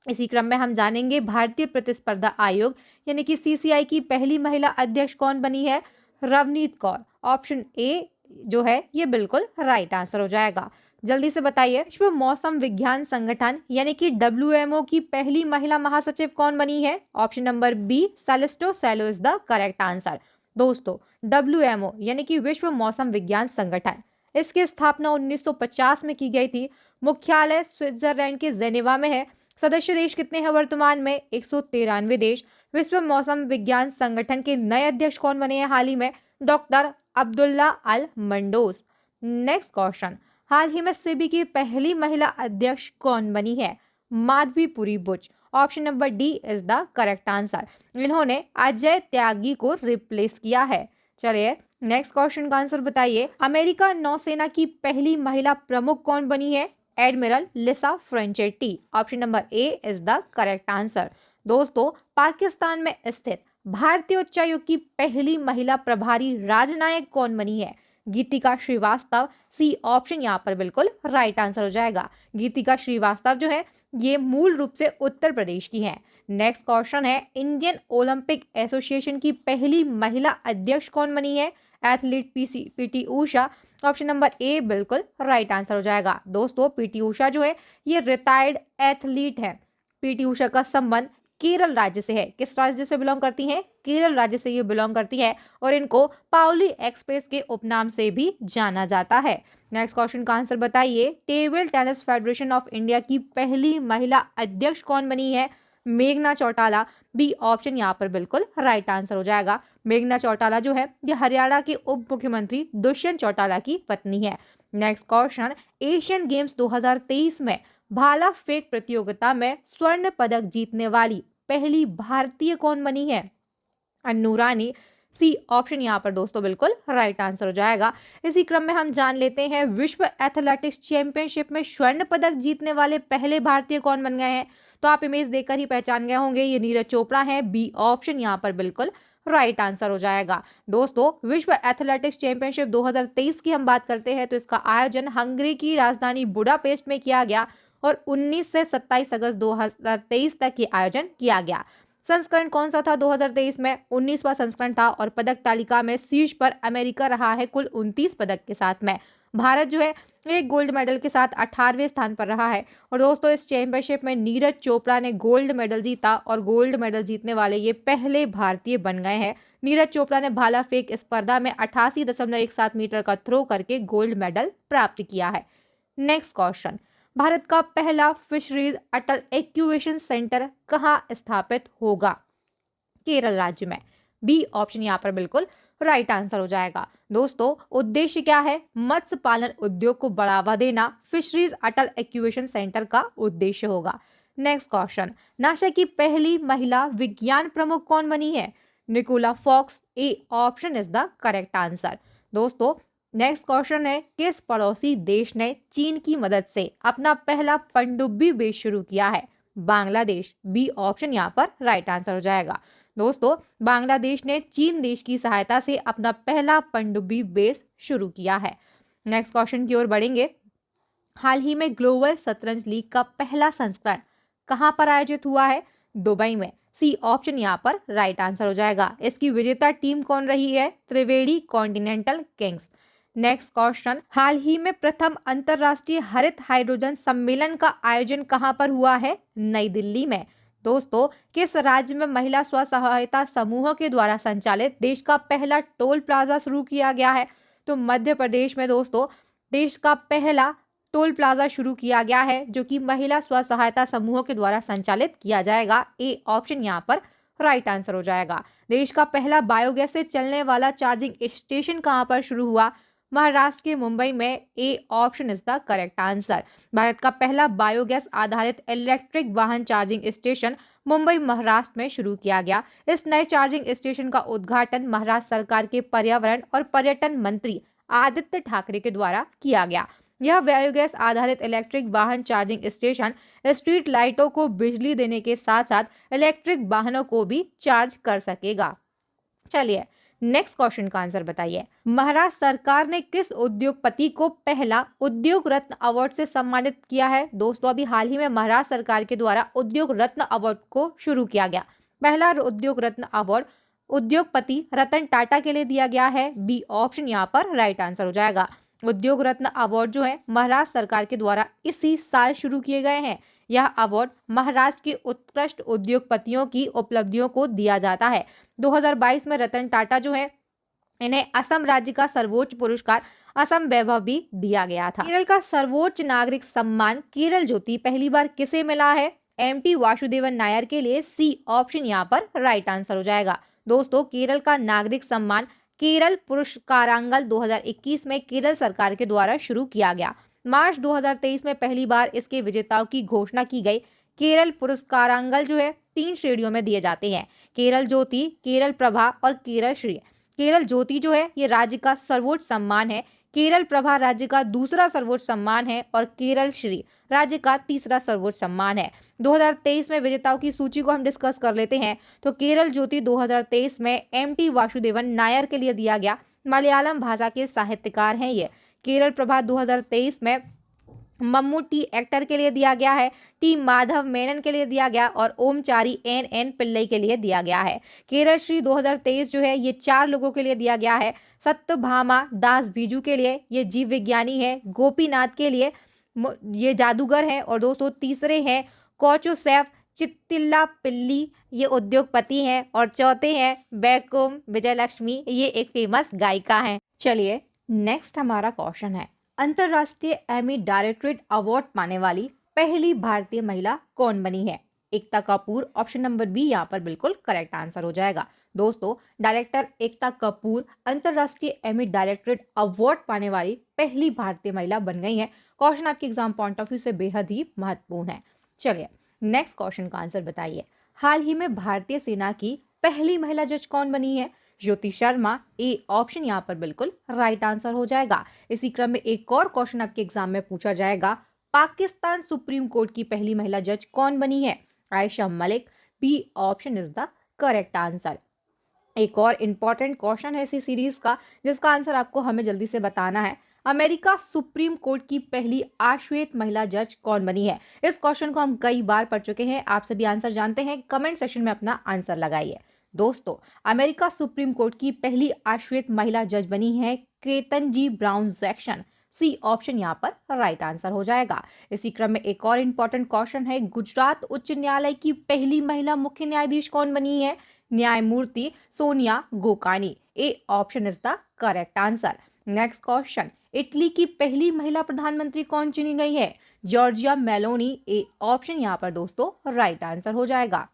इसी क्रम में हम जानेंगे भारतीय प्रतिस्पर्धा आयोग यानी कि सीसीआई की पहली महिला अध्यक्ष कौन बनी है? रवनीत कौर। ऑप्शन ए जो है ये बिल्कुल राइट आंसर हो जाएगा। जल्दी से बताइए, विश्व मौसम विज्ञान संगठन यानी कि WMO की पहली महिला महासचिव कौन बनी है? Option number B Celeste Saulo is the correct answer. दोस्तों, WMO यानी कि विश्व मौसम विज्ञान संगठन, इसकी स्थापना 1950 में की गई थी। मुख्यालय स्विट्जरलैंड के जेनेवा में है। सदस्य देश कितने हैं वर्तमान में? 193 देश। विश्व मौसम विज्ञान संगठन के नए अध्यक्ष कौन बने हैं हाल ही में? Doctor Abdulla Al Mandous. Next question, हाल ही में सेबी की पहली महिला अध्यक्ष कौन बनी है? Madhabi Puri Buch. Option number D is the correct answer. इन्होंने अजय त्यागी को रिप्लेस किया है। चलिए नेक्स्ट क्वेश्चन का आंसर बताइए। अमेरिका नौसेना की पहली महिला प्रमुख कौन बनी है? Admiral Lisa Franchetti. Option number A is the correct answer. दोस्तों, पाकिस्तान में स्थित भारतीय उच्चायोग की पहली महिला प्रभारी राजनायक कौन बनी है? गीतिका श्रीवास्तव। सी ऑप्शन यहाँ पर बिल्कुल राइट आंसर हो जाएगा। गीतिका श्रीवास्तव जो है ये मूल रूप से उत्तर प्रदेश की हैं। नेक्स्ट क्वेश्चन है, इंडियन ओलंपिक एसोसिएशन की पहली महिला अध्यक्ष कौन बनी है? Athlete PT Usha. Option number ए बिल्कुल राइट आंसर हो जाएगा। दोस्तों, पीटी उषा जो है ये रिटायर्ड एथलीट है। पीटी उषा का संबंध केरल राज्य से है। किस राज्य से बिलोंग करती हैं? केरल राज्य से ये बिलोंग करती है और इनको पाउली एक्सप्रेस के उपनाम से भी जाना जाता है। नेक्स्ट क्वेश्चन का आंसर बताइए। Table tennis federation of India की पहली महिला अध्यक्ष कौन बनी है? मेघना चौटाला। बी ऑप्शन यहाँ पर बिल्कुल राइट आंसर हो जाएगा। मेघना चौटाला जो है ये हरियाणा के उप मुख्यमंत्री दुष्यंत चौटाला की पत्नी है। नेक्स्ट क्वेश्चन, एशियन गेम्स 2023 में भाला फेंक प्रतियोगिता में स्वर्ण पदक जीतने वाली पहली भारतीय कौन बनी है? अन्नू रानी। सी ऑप्शन यहाँ पर दोस्तों बिल्कुल राइट आंसर हो जाएगा। इसी क्रम में हम जान लेते हैं विश्व एथलेटिक्स चैंपियनशिप में स्वर्ण पदक जीतने वाले पहले भारतीय कौन बन गए हैं? तो आप इमेज देखकर ही पहचान गए होंगे, ये नीरज चोपड़ा है। बी ऑप्शन यहाँ पर बिल्कुल राइट आंसर हो जाएगा। दोस्तों, विश्व एथलेटिक्स चैंपियनशिप 2023 की हम बात करते हैं तो इसका आयोजन हंगरी की राजधानी बुडापेस्ट में किया गया और 19 से 27 अगस्त 2023 तक ये आयोजन किया गया। संस्करण कौन सा था 2023 में? 19वां संस्करण था और पदक तालिका में शीर्ष पर अमेरिका रहा है कुल 29 पदक के साथ में। भारत जो है एक गोल्ड मेडल के साथ 18वें स्थान पर रहा है। और दोस्तों, इस चैंपियनशिप में नीरज चोपड़ा ने गोल्ड मेडल जीता और गोल्ड मेडल जीतने वाले ये पहले भारतीय बन गए हैं। नीरज चोपड़ा ने भाला फेंक स्पर्धा में 88.17 मीटर का थ्रो करके गोल्ड मेडल प्राप्त किया है। नेक्स्ट क्वेश्चन, भारत का पहला फिशरीज अटल एक्यूवेशन सेंटर कहाँ स्थापित होगा? केरल राज्य में। बी ऑप्शन यहाँ पर बिल्कुल राइट आंसर हो जाएगा। दोस्तों, उद्देश्य क्या है? मत्स्य पालन उद्योग को बढ़ावा देना फिशरीज अटल एक्यूवेशन सेंटर का उद्देश्य होगा। नेक्स्ट क्वेश्चन, नासा की पहली महिला विज्ञान प्रमुख कौन बनी है? Nicola Fox. A option is the correct answer. दोस्तों, नेक्स्ट क्वेश्चन है, किस पड़ोसी देश ने चीन की मदद से अपना पहला पनडुब्बी बेस शुरू किया है? बांग्लादेश। बी ऑप्शन यहाँ पर राइट आंसर हो जाएगा। दोस्तों, बांग्लादेश ने चीन देश की सहायता से अपना पहला पनडुब्बी बेस शुरू किया है। नेक्स्ट क्वेश्चन की ओर बढ़ेंगे। हाल ही में ग्लोबल शतरंज लीग का पहला संस्करण कहां पर आयोजित हुआ है? दुबई में। सी ऑप्शन यहाँ पर राइट आंसर हो जाएगा। इसकी विजेता टीम कौन रही है? त्रिवेणी कॉन्टिनेंटल किंग्स। नेक्स्ट क्वेश्चन, हाल ही में प्रथम अंतरराष्ट्रीय हरित हाइड्रोजन सम्मेलन का आयोजन कहां पर हुआ है? नई दिल्ली में। दोस्तों, किस राज्य में महिला स्व सहायता समूहों के द्वारा संचालित देश का पहला टोल प्लाजा शुरू किया गया है? तो मध्य प्रदेश में दोस्तों देश का पहला टोल प्लाजा शुरू किया गया है जो कि महिला स्व सहायता समूहों के द्वारा संचालित किया जाएगा। ए ऑप्शन यहाँ पर राइट आंसर हो जाएगा। देश का पहला बायोगैस से चलने वाला चार्जिंग स्टेशन कहां पर शुरू हुआ? महाराष्ट्र के मुंबई में। A option is the correct answer. Bharat का पहला बायोगैस आधारित इलेक्ट्रिक वाहन चार्जिंग स्टेशन मुंबई महाराष्ट्र में शुरू किया गया। इस नए चार्जिंग स्टेशन का उद्घाटन महाराष्ट्र सरकार के पर्यावरण और पर्यटन मंत्री आदित्य ठाकरे के द्वारा किया गया। यह बायोगैस आधारित इलेक्ट्रिक वाहन चार्जिंग स्टेशन स्ट्रीट लाइटों को बिजली देने के साथ साथ इलेक्ट्रिक वाहनों को भी चार्ज कर सकेगा। चलिए नेक्स्ट क्वेश्चन का आंसर बताइए। महाराष्ट्र सरकार ने किस उद्योगपति को पहला उद्योग रत्न अवार्ड से सम्मानित किया है? दोस्तों, अभी हाल ही में महाराष्ट्र सरकार के द्वारा उद्योग रत्न अवार्ड को शुरू किया गया। पहला उद्योग रत्न अवार्ड उद्योगपति रतन टाटा के लिए दिया गया है। बी ऑप्शन यहाँ पर राइट आंसर हो जाएगा। उद्योग रत्न अवार्ड जो है महाराष्ट्र सरकार के द्वारा इसी साल शुरू किए गए हैं। यह अवार्ड महाराष्ट्र के उत्कृष्ट उद्योगपतियों की उपलब्धियों को दिया जाता है। 2022 में रतन टाटा जो है इन्हें असम राज्य का सर्वोच्च पुरस्कार असम वैभव भी दिया गया था। केरल का सर्वोच्च नागरिक सम्मान केरल ज्योति पहली बार किसे मिला है? एमटी वासुदेवन नायर के लिए। सी ऑप्शन यहाँ पर राइट आंसर हो जाएगा। दोस्तों, केरल का नागरिक सम्मान केरल पुरस्कारांगल 2021 में केरल सरकार के द्वारा शुरू किया गया। मार्च 2023 में पहली बार इसके विजेताओं की घोषणा की गई। केरल पुरस्कारांगल जो है 3 श्रेणियों में दिए जाते हैं, केरल ज्योति, केरल प्रभा और केरल श्री। केरल ज्योति जो है ये राज्य का सर्वोच्च सम्मान है, केरल प्रभा राज्य का दूसरा सर्वोच्च सम्मान है और केरल श्री राज्य का तीसरा सर्वोच्च सम्मान है। 2023 में विजेताओं की सूची को हम डिस्कस कर लेते हैं। तो केरल ज्योति 2023 में एम.टी. वासुदेवन नायर के लिए दिया गया, मलयालम भाषा के साहित्यकार हैं ये। केरल प्रभा 2023 में मम्मूटी एक्टर के लिए दिया गया है, टी माधव मेनन के लिए दिया गया और ओमचारी एन पिल्लई के लिए दिया गया है। केरल श्री 2023 जो है ये 4 लोगों के लिए दिया गया है, सत्यभामा दास बीजू के लिए, ये जीव विज्ञानी है, गोपीनाथ के लिए ये जादूगर है और दोस्तों तीसरे हैं कोचोसेफ चित्तिल्ला पिल्ली, ये उद्योगपति हैं और चौथे हैं बैकुम विजयलक्ष्मी, ये एक फेमस गायिका हैं। चलिए नेक्स्ट हमारा क्वेश्चन है, अंतरराष्ट्रीय एमी डायरेक्टरेट अवार्ड पाने वाली पहली भारतीय महिला कौन बनी है? Ekta Kapoor, option number B यहाँ पर बिल्कुल करेक्ट आंसर हो जाएगा। दोस्तों डायरेक्टर एकता कपूर अंतरराष्ट्रीय एमी डायरेक्टरेट अवार्ड पाने वाली पहली भारतीय महिला बन गई है। क्वेश्चन आपके एग्जाम पॉइंट ऑफ व्यू से बेहद ही महत्वपूर्ण है। चलिए नेक्स्ट क्वेश्चन का आंसर बताइए, हाल ही में भारतीय सेना की पहली महिला जज कौन बनी है? ज्योति शर्मा, ए ऑप्शन यहाँ पर बिल्कुल राइट आंसर हो जाएगा। इसी क्रम में एक और क्वेश्चन आपके एग्जाम में पूछा जाएगा, पाकिस्तान सुप्रीम कोर्ट की पहली महिला जज कौन बनी है? Ayesha Malik, B option is the correct answer. एक और इंपॉर्टेंट क्वेश्चन है इसी सीरीज का, जिसका आंसर आपको हमें जल्दी से बताना है, अमेरिका सुप्रीम कोर्ट की पहली आश्वेत महिला जज कौन बनी है? इस क्वेश्चन को हम कई बार पढ़ चुके हैं, आप सभी आंसर जानते हैं, कमेंट सेक्शन में अपना आंसर लगाइए। दोस्तों अमेरिका सुप्रीम कोर्ट की पहली आश्वेत महिला जज बनी है Ketanji Brown Jackson, C option यहाँ पर राइट आंसर हो जाएगा। इसी क्रम में एक और इंपॉर्टेंट क्वेश्चन है, गुजरात उच्च न्यायालय की पहली महिला मुख्य न्यायाधीश कौन बनी है? न्यायमूर्ति सोनिया गोकानी, ए option is the correct answer. Next question, Italy की पहली महिला प्रधानमंत्री कौन चुनी गई है? जॉर्जिया मेलोनी, ए ऑप्शन यहाँ पर दोस्तों राइट आंसर हो जाएगा।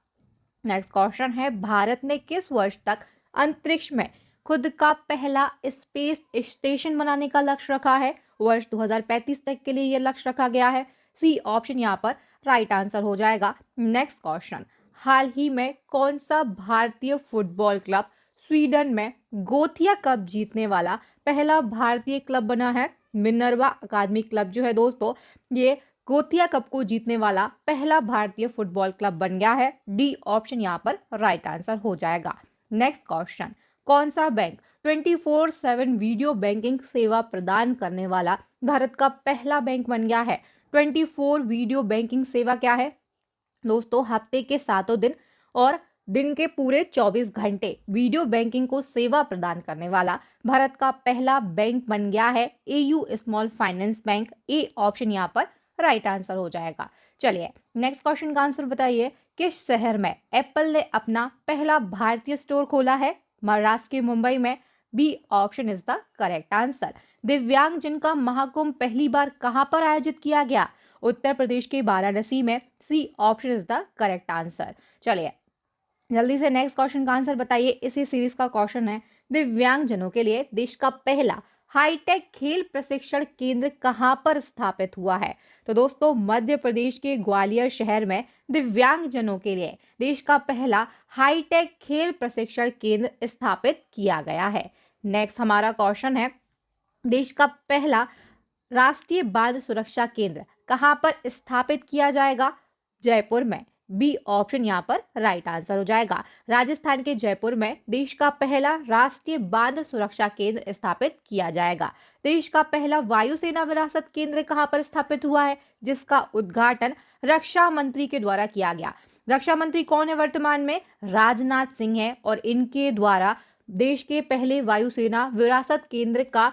नेक्स्ट क्वेश्चन है, भारत ने किस वर्ष तक अंतरिक्ष में खुद का पहला स्पेस स्टेशन बनाने का लक्ष्य रखा है? वर्ष 2035 तक के लिए यह लक्ष्य रखा गया है, सी ऑप्शन यहाँ पर राइट आंसर हो जाएगा। नेक्स्ट क्वेश्चन, हाल ही में कौन सा भारतीय फुटबॉल क्लब स्वीडन में गोथिया कप जीतने वाला पहला भारतीय क्लब बना है? मिनर्वा अकादमी क्लब जो है दोस्तों, ये गोथिया कप को जीतने वाला पहला भारतीय फुटबॉल क्लब बन गया है, डी ऑप्शन यहाँ पर राइट आंसर हो जाएगा। नेक्स्ट क्वेश्चन, कौन सा बैंक 24/7 वीडियो बैंकिंग सेवा प्रदान करने वाला भारत का पहला बैंक बन गया है? 24 वीडियो बैंकिंग सेवा क्या है दोस्तों? हफ्ते के 7 दिन और दिन के पूरे 24 घंटे वीडियो बैंकिंग को सेवा प्रदान करने वाला भारत का पहला बैंक बन गया है एयू स्मॉल फाइनेंस बैंक, ए ऑप्शन यहाँ पर राइट आंसर हो जाएगा। चलिए नेक्स्ट क्वेश्चन का आंसर बताइए, किस शहर में एप्पल ने अपना पहला भारतीय स्टोर खोला है? महाराष्ट्र के मुंबई में, B option is the correct answer. दिव्यांगजन का महाकुंभ पहली बार कहां पर आयोजित किया गया? उत्तर प्रदेश के वाराणसी में, C option is the correct answer. चलिए जल्दी से नेक्स्ट क्वेश्चन का आंसर बताइए। इसी सीरीज का क्वेश्चन है, दिव्यांगजनों के लिए देश का पहला हाईटेक खेल प्रशिक्षण केंद्र कहां पर स्थापित हुआ है? तो दोस्तों मध्य प्रदेश के ग्वालियर शहर में दिव्यांगजनों के लिए देश का पहला हाईटेक खेल प्रशिक्षण केंद्र स्थापित किया गया है। नेक्स्ट हमारा क्वेश्चन है, देश का पहला राष्ट्रीय बाल सुरक्षा केंद्र कहां पर स्थापित किया जाएगा? जयपुर में, बी ऑप्शन यहाँ पर राइट आंसर हो जाएगा। राजस्थान के जयपुर में देश का पहला राष्ट्रीय बाल सुरक्षा केंद्र स्थापित किया जाएगा। देश का पहला वायुसेना विरासत केंद्र कहां पर स्थापित हुआ है, जिसका उद्घाटन रक्षा मंत्री के द्वारा किया गया? रक्षा मंत्री कौन है वर्तमान में? राजनाथ सिंह है और इनके द्वारा देश के पहले वायुसेना विरासत केंद्र का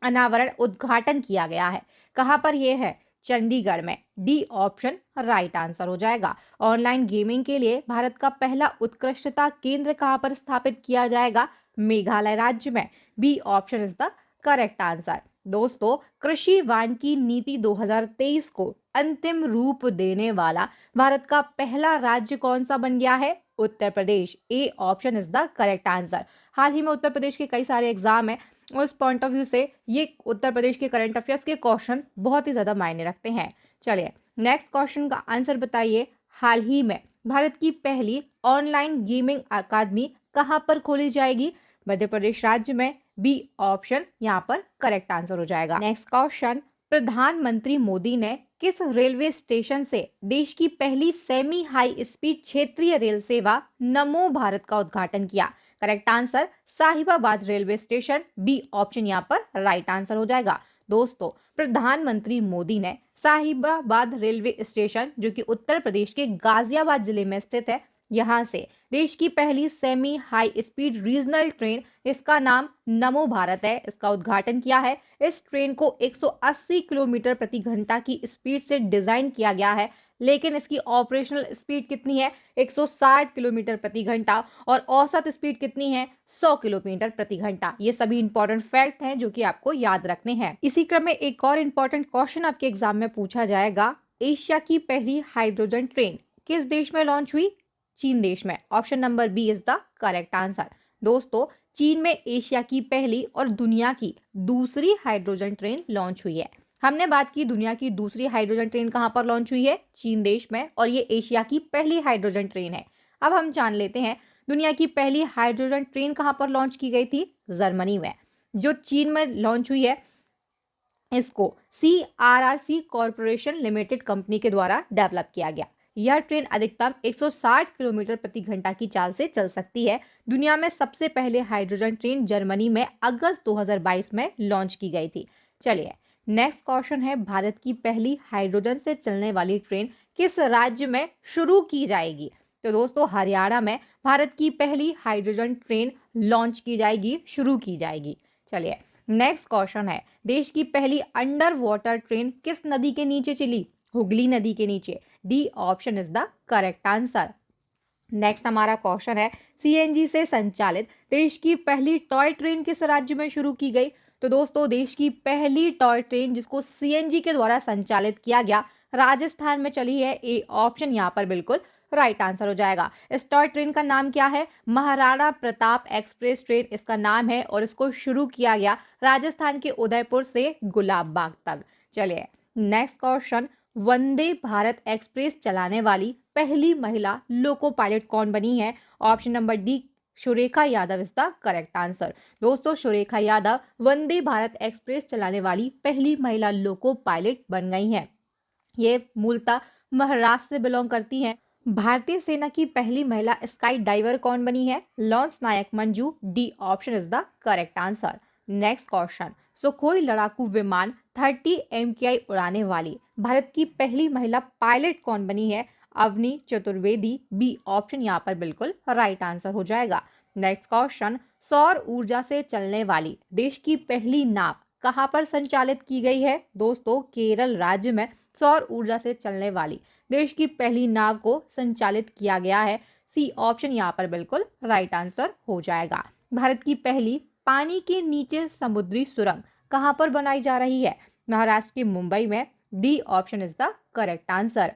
अनावरण उद्घाटन किया गया है। कहां पर यह है? चंडीगढ़ में, डी ऑप्शन राइट आंसर हो जाएगा। ऑनलाइन गेमिंग के लिए भारत का पहला उत्कृष्टता केंद्र कहां पर स्थापित किया जाएगा? मेघालय राज्य में, B option is the correct answer. दोस्तों कृषि वानिकी नीति 2023 को अंतिम रूप देने वाला भारत का पहला राज्य कौन सा बन गया है? Uttar Pradesh, A option is the correct answer. हाल ही में उत्तर प्रदेश के कई सारे एग्जाम है, उस पॉइंट ऑफ व्यू से ये उत्तर प्रदेश के करंट अफेयर्स के क्वेश्चन बहुत ही ज्यादा मायने रखते हैं। चलिए नेक्स्ट क्वेश्चन का आंसर बताइए, हाल ही में भारत की पहली ऑनलाइन गेमिंग अकादमी कहाँ पर खोली जाएगी? मध्य प्रदेश राज्य में। बी ऑप्शन यहाँ पर करेक्ट आंसर हो जाएगा। नेक्स्ट क्वेश्चन, प्रधानमंत्री मोदी ने किस रेलवे स्टेशन से देश की पहली सेमी हाई स्पीड क्षेत्रीय रेल सेवा नमो भारत का उद्घाटन किया? Correct answer Sahibabad railway station. B option यहाँ पर राइट आंसर हो जाएगा। दोस्तों, प्रधानमंत्री मोदी ने साहिबाबाद रेलवे स्टेशन, जो कि उत्तर प्रदेश के गाजियाबाद जिले में स्थित है, यहां से देश की पहली semi high speed regional train, इसका नाम नमो भारत है, इसका उद्घाटन किया है। इस ट्रेन को 180 किलोमीटर प्रति घंटा की स्पीड से डिजाइन किया गया है, लेकिन इसकी ऑपरेशनल स्पीड कितनी है? 160 किलोमीटर प्रति घंटा। और औसत स्पीड कितनी है? 100 किलोमीटर प्रति घंटा। ये सभी इंपॉर्टेंट फैक्ट हैं जो कि आपको याद रखने हैं। इसी क्रम में एक और इंपॉर्टेंट क्वेश्चन आपके एग्जाम में पूछा जाएगा, एशिया की पहली हाइड्रोजन ट्रेन किस देश में लॉन्च हुई? चीन देश में। Option number B is the correct answer. दोस्तों, चीन में एशिया की पहली और दुनिया की दूसरी हाइड्रोजन ट्रेन लॉन्च हुई है। हमने बात की दुनिया की दूसरी हाइड्रोजन ट्रेन कहां पर लॉन्च हुई है? चीन देश में। और ये एशिया की पहली हाइड्रोजन ट्रेन है। अब हम जान लेते हैं दुनिया की पहली हाइड्रोजन ट्रेन कहां पर लॉन्च की गई थी? जर्मनी में। जो चीन में लॉन्च हुई है, इसको CRRC कॉरपोरेशन लिमिटेड कंपनी के द्वारा डेवलप किया गया। यह ट्रेन अधिकतम 160 किलोमीटर प्रति घंटा की चाल से चल सकती है। दुनिया में सबसे पहले हाइड्रोजन ट्रेन जर्मनी में अगस्त 2022 में लॉन्च की गई थी। चलिए, नेक्स्ट क्वेश्चन है, भारत की पहली हाइड्रोजन से चलने वाली ट्रेन किस राज्य में शुरू की जाएगी? तो दोस्तों, हरियाणा में भारत की पहली हाइड्रोजन ट्रेन लॉन्च की जाएगी, शुरू की जाएगी। चलिए, नेक्स्ट क्वेश्चन है, देश की पहली अंडर वाटर ट्रेन किस नदी के नीचे चली? हुगली नदी के नीचे। D option is the correct answer. Next हमारा क्वेश्चन है, CNG से संचालित देश की पहली टॉय ट्रेन किस राज्य में शुरू की गई? तो दोस्तों, देश की पहली टॉय ट्रेन जिसको CNG के द्वारा संचालित किया गया, राजस्थान में चली है। ए ऑप्शन यहाँ पर बिल्कुल राइट आंसर हो जाएगा। इस टॉय ट्रेन का नाम क्या है? महाराणा प्रताप एक्सप्रेस ट्रेन इसका नाम है, और इसको शुरू किया गया राजस्थान के उदयपुर से गुलाब बाग तक। चलिए, next question, Vande Bharat express चलाने वाली पहली महिला लोको पायलट कौन बनी है? Option number D, Surekha Yadav is the correct answer. दोस्तों, सुरेखा यादव वंदे भारत एक्सप्रेस चलाने वाली पहली महिला लोको पायलट बन गई हैं। ये मूलतः महाराष्ट्र से बिलोंग करती हैं। भारतीय सेना की पहली महिला स्काई डाइवर कौन बनी है? Lance Naik Manju. D option is the correct answer. Next question, Sukhoi लड़ाकू विमान 30 MKI उड़ाने वाली भारत की पहली महिला पायलट कौन बनी है? अवनी चतुर्वेदी। बी ऑप्शन यहाँ पर बिल्कुल राइट आंसर हो जाएगा। नेक्स्ट क्वेश्चन, सौर ऊर्जा से चलने वाली देश की पहली नाव कहाँ पर संचालित की गई है? दोस्तों, केरल राज्य में सौर ऊर्जा से चलने वाली देश की पहली नाव को संचालित किया गया है। सी ऑप्शन यहाँ पर बिल्कुल राइट आंसर हो जाएगा। भारत की पहली पानी के नीचे समुद्री सुरंग कहां पर बनाई जा रही है? महाराष्ट्र के मुंबई में। D option is the correct answer.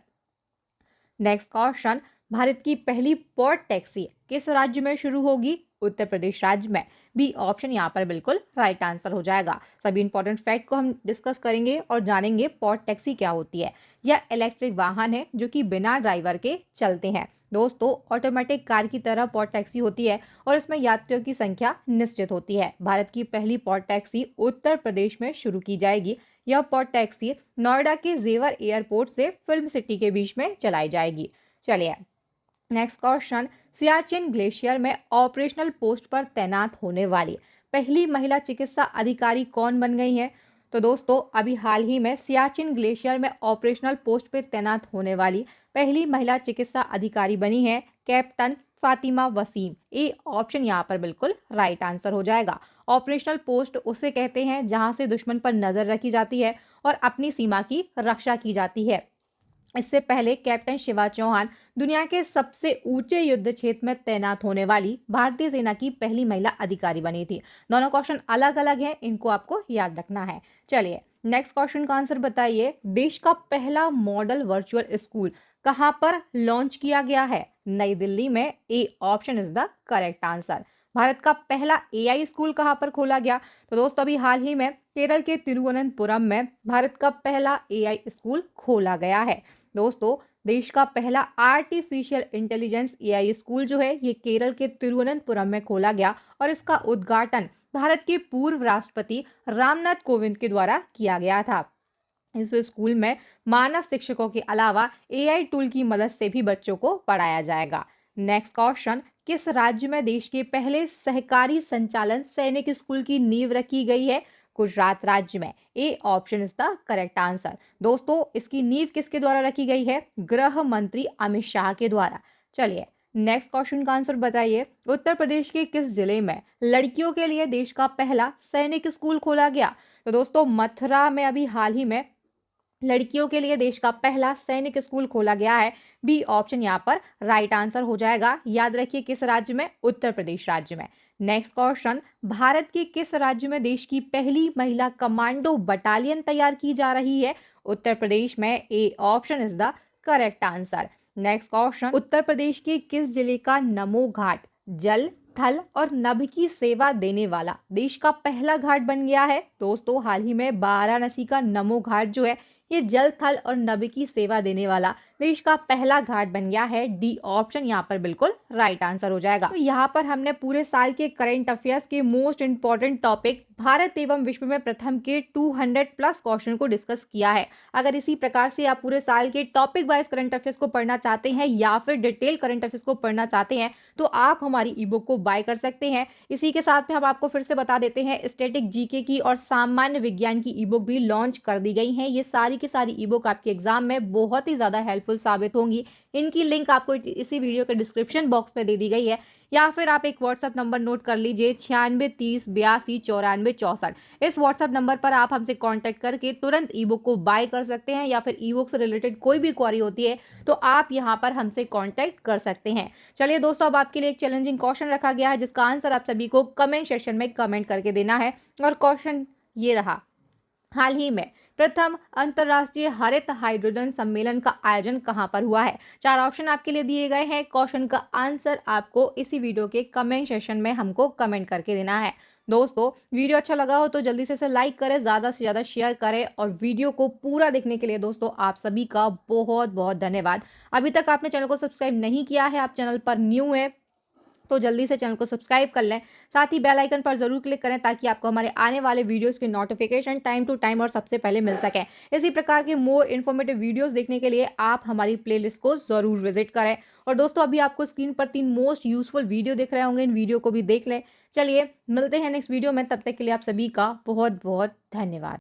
Next question, Bharat की पहली पॉड टैक्सी किस राज्य में शुरू होगी? उत्तर प्रदेश राज्य में। बी ऑप्शन यहाँ पर बिल्कुल राइट आंसर हो जाएगा। सभी इंपॉर्टेंट फैक्ट को हम डिस्कस करेंगे और जानेंगे पॉड टैक्सी क्या होती है। यह इलेक्ट्रिक वाहन है जो कि बिना ड्राइवर के चलते हैं। दोस्तों, ऑटोमेटिक कार की तरह पॉड टैक्सी होती है और इसमें यात्रियों की संख्या निश्चित होती है। भारत की पहली पॉड टैक्सी उत्तर प्रदेश में शुरू की जाएगी। यह पॉड टैक्सी नोएडा के जेवर एयरपोर्ट से फिल्म सिटी के बीच में चलाई जाएगी। चलिए, नेक्स्ट क्वेश्चन, सियाचिन ग्लेशियर में ऑपरेशनल पोस्ट पर तैनात होने वाली पहली महिला चिकित्सा अधिकारी कौन बन गई है? तो दोस्तों, अभी हाल ही में सियाचिन ग्लेशियर में ऑपरेशनल पोस्ट पर तैनात होने वाली पहली महिला चिकित्सा अधिकारी बनी है captain Fatima Wasim. A option यहाँ पर बिल्कुल राइट आंसर हो जाएगा। ऑपरेशनल पोस्ट उसे कहते हैं जहां से दुश्मन पर नजर रखी जाती है और अपनी सीमा की रक्षा की जाती है। इससे पहले कैप्टन शिवा चौहान दुनिया के सबसे ऊंचे युद्ध क्षेत्र में तैनात होने वाली भारतीय सेना की पहली महिला अधिकारी बनी थी। दोनों क्वेश्चन अलग अलग हैं, इनको आपको याद रखना है। चलिए, नेक्स्ट क्वेश्चन का आंसर बताइए। देश का पहला मॉडल वर्चुअल स्कूल कहां पर लॉन्च किया गया है? नई दिल्ली में। A option is the correct answer. Bharat का पहला AI स्कूल कहां पर खोला गया? तो दोस्तों, अभी हाल ही में केरल के तिरुवनंतपुरम में भारत का पहला एआई स्कूल खोला गया है। दोस्तों, देश का पहला आर्टिफिशियल इंटेलिजेंस एआई स्कूल जो है ये केरल के तिरुवनंतपुरम में खोला गया और इसका उद्घाटन भारत के पूर्व राष्ट्रपति रामनाथ कोविंद के द्वारा किया गया था। इस स्कूल में मानव शिक्षकों के अलावा एआई टूल की मदद से भी बच्चों को पढ़ाया जाएगा। नेक्स्ट क्वेश्चन, किस राज्य में देश के पहले सहकारी संचालन सैनिक स्कूल की नींव रखी गई है? गुजरात राज्य में। A option is the correct answer. दोस्तों, इसकी नींव किसके द्वारा रखी गई है? गृह मंत्री अमित शाह के द्वारा। चलिए नेक्स्ट क्वेश्चन का आंसर बताइए। उत्तर प्रदेश के किस जिले में लड़कियों के लिए देश का पहला सैनिक स्कूल खोला गया? तो दोस्तों, मथुरा में अभी हाल ही में लड़कियों के लिए देश का पहला सैनिक स्कूल खोला गया है। बी ऑप्शन यहाँ पर राइट आंसर हो जाएगा। याद रखिए किस राज्य में? उत्तर प्रदेश राज्य में। नेक्स्ट क्वेश्चन, भारत के किस राज्य में देश की पहली महिला कमांडो बटालियन तैयार की जा रही है? उत्तर प्रदेश में। A option is the correct answer. Next question, Uttar Pradesh के किस जिले का नमो घाट जल थल और नभ की सेवा देने वाला देश का पहला घाट बन गया है? दोस्तों, हाल ही में वाराणसी का नमो घाट जो है ये जल थल और नभ की सेवा देने वाला देश का पहला घाट बन गया है। डी ऑप्शन यहाँ पर बिल्कुल राइट आंसर हो जाएगा। तो यहाँ पर हमने पूरे साल के करंट अफेयर्स के मोस्ट इंपॉर्टेंट टॉपिक भारत एवं विश्व में प्रथम के 200 प्लस क्वेश्चन को डिस्कस किया है। अगर इसी प्रकार से आप पूरे साल के टॉपिक वाइज करंट अफेयर्स को पढ़ना चाहते हैं या फिर डिटेल करंट अफेयर्स को पढ़ना चाहते हैं तो आप हमारी ई बुक को बाय कर सकते हैं। इसी के साथ में हम आपको फिर से बता देते हैं, स्टैटिक जीके की और सामान्य विज्ञान की ई बुक भी लॉन्च कर दी गई है। ये सारी की सारी ई बुक आपके एग्जाम में बहुत ही ज्यादा हेल्पफुल साबित होंगी। इनकी लिंक आपको इसी वीडियो के डिस्क्रिप्शन बॉक्स में दे दी गई है, या फिर आप एक व्हाट्सएप नंबर नोट कर लीजिए 9630829464। इस व्हाट्सएप नंबर पर आप हमसे कांटेक्ट करके तुरंत ई बुक को बाय कर सकते हैं, या फिर ई बुक से रिलेटेड कोई भी क्वेरी होती है तो आप यहां पर हमसे कांटेक्ट कर सकते हैं। चलिए दोस्तों, अब आपके लिए एक चैलेंजिंग क्वेश्चन रखा गया है जिसका आंसर आप सभी को कमेंट सेक्शन में कमेंट करके देना है। और क्वेश्चन ये रहा, हाल ही में प्रथम अंतरराष्ट्रीय हरित हाइड्रोजन सम्मेलन का आयोजन कहां पर हुआ है? 4 ऑप्शन आपके लिए दिए गए हैं। क्वेश्चन का आंसर आपको इसी वीडियो के कमेंट सेक्शन में हमको कमेंट करके देना है। दोस्तों, वीडियो अच्छा लगा हो तो जल्दी से इसे लाइक करें, ज्यादा से ज्यादा शेयर करें, और वीडियो को पूरा देखने के लिए दोस्तों आप सभी का बहुत बहुत धन्यवाद। अभी तक आपने चैनल को सब्सक्राइब नहीं किया है, आप चैनल पर न्यू है तो जल्दी से चैनल को सब्सक्राइब कर लें। साथ ही बेल आइकन पर जरूर क्लिक करें ताकि आपको हमारे आने वाले वीडियोस की नोटिफिकेशन टाइम टू टाइम और सबसे पहले मिल सके। इसी प्रकार के मोर इन्फॉर्मेटिव वीडियोस देखने के लिए आप हमारी प्लेलिस्ट को जरूर विजिट करें। और दोस्तों, अभी आपको स्क्रीन पर 3 मोस्ट यूजफुल वीडियो दिख रहे होंगे, इन वीडियो को भी देख लें। चलिए मिलते हैं नेक्स्ट वीडियो में, तब तक के लिए आप सभी का बहुत बहुत धन्यवाद।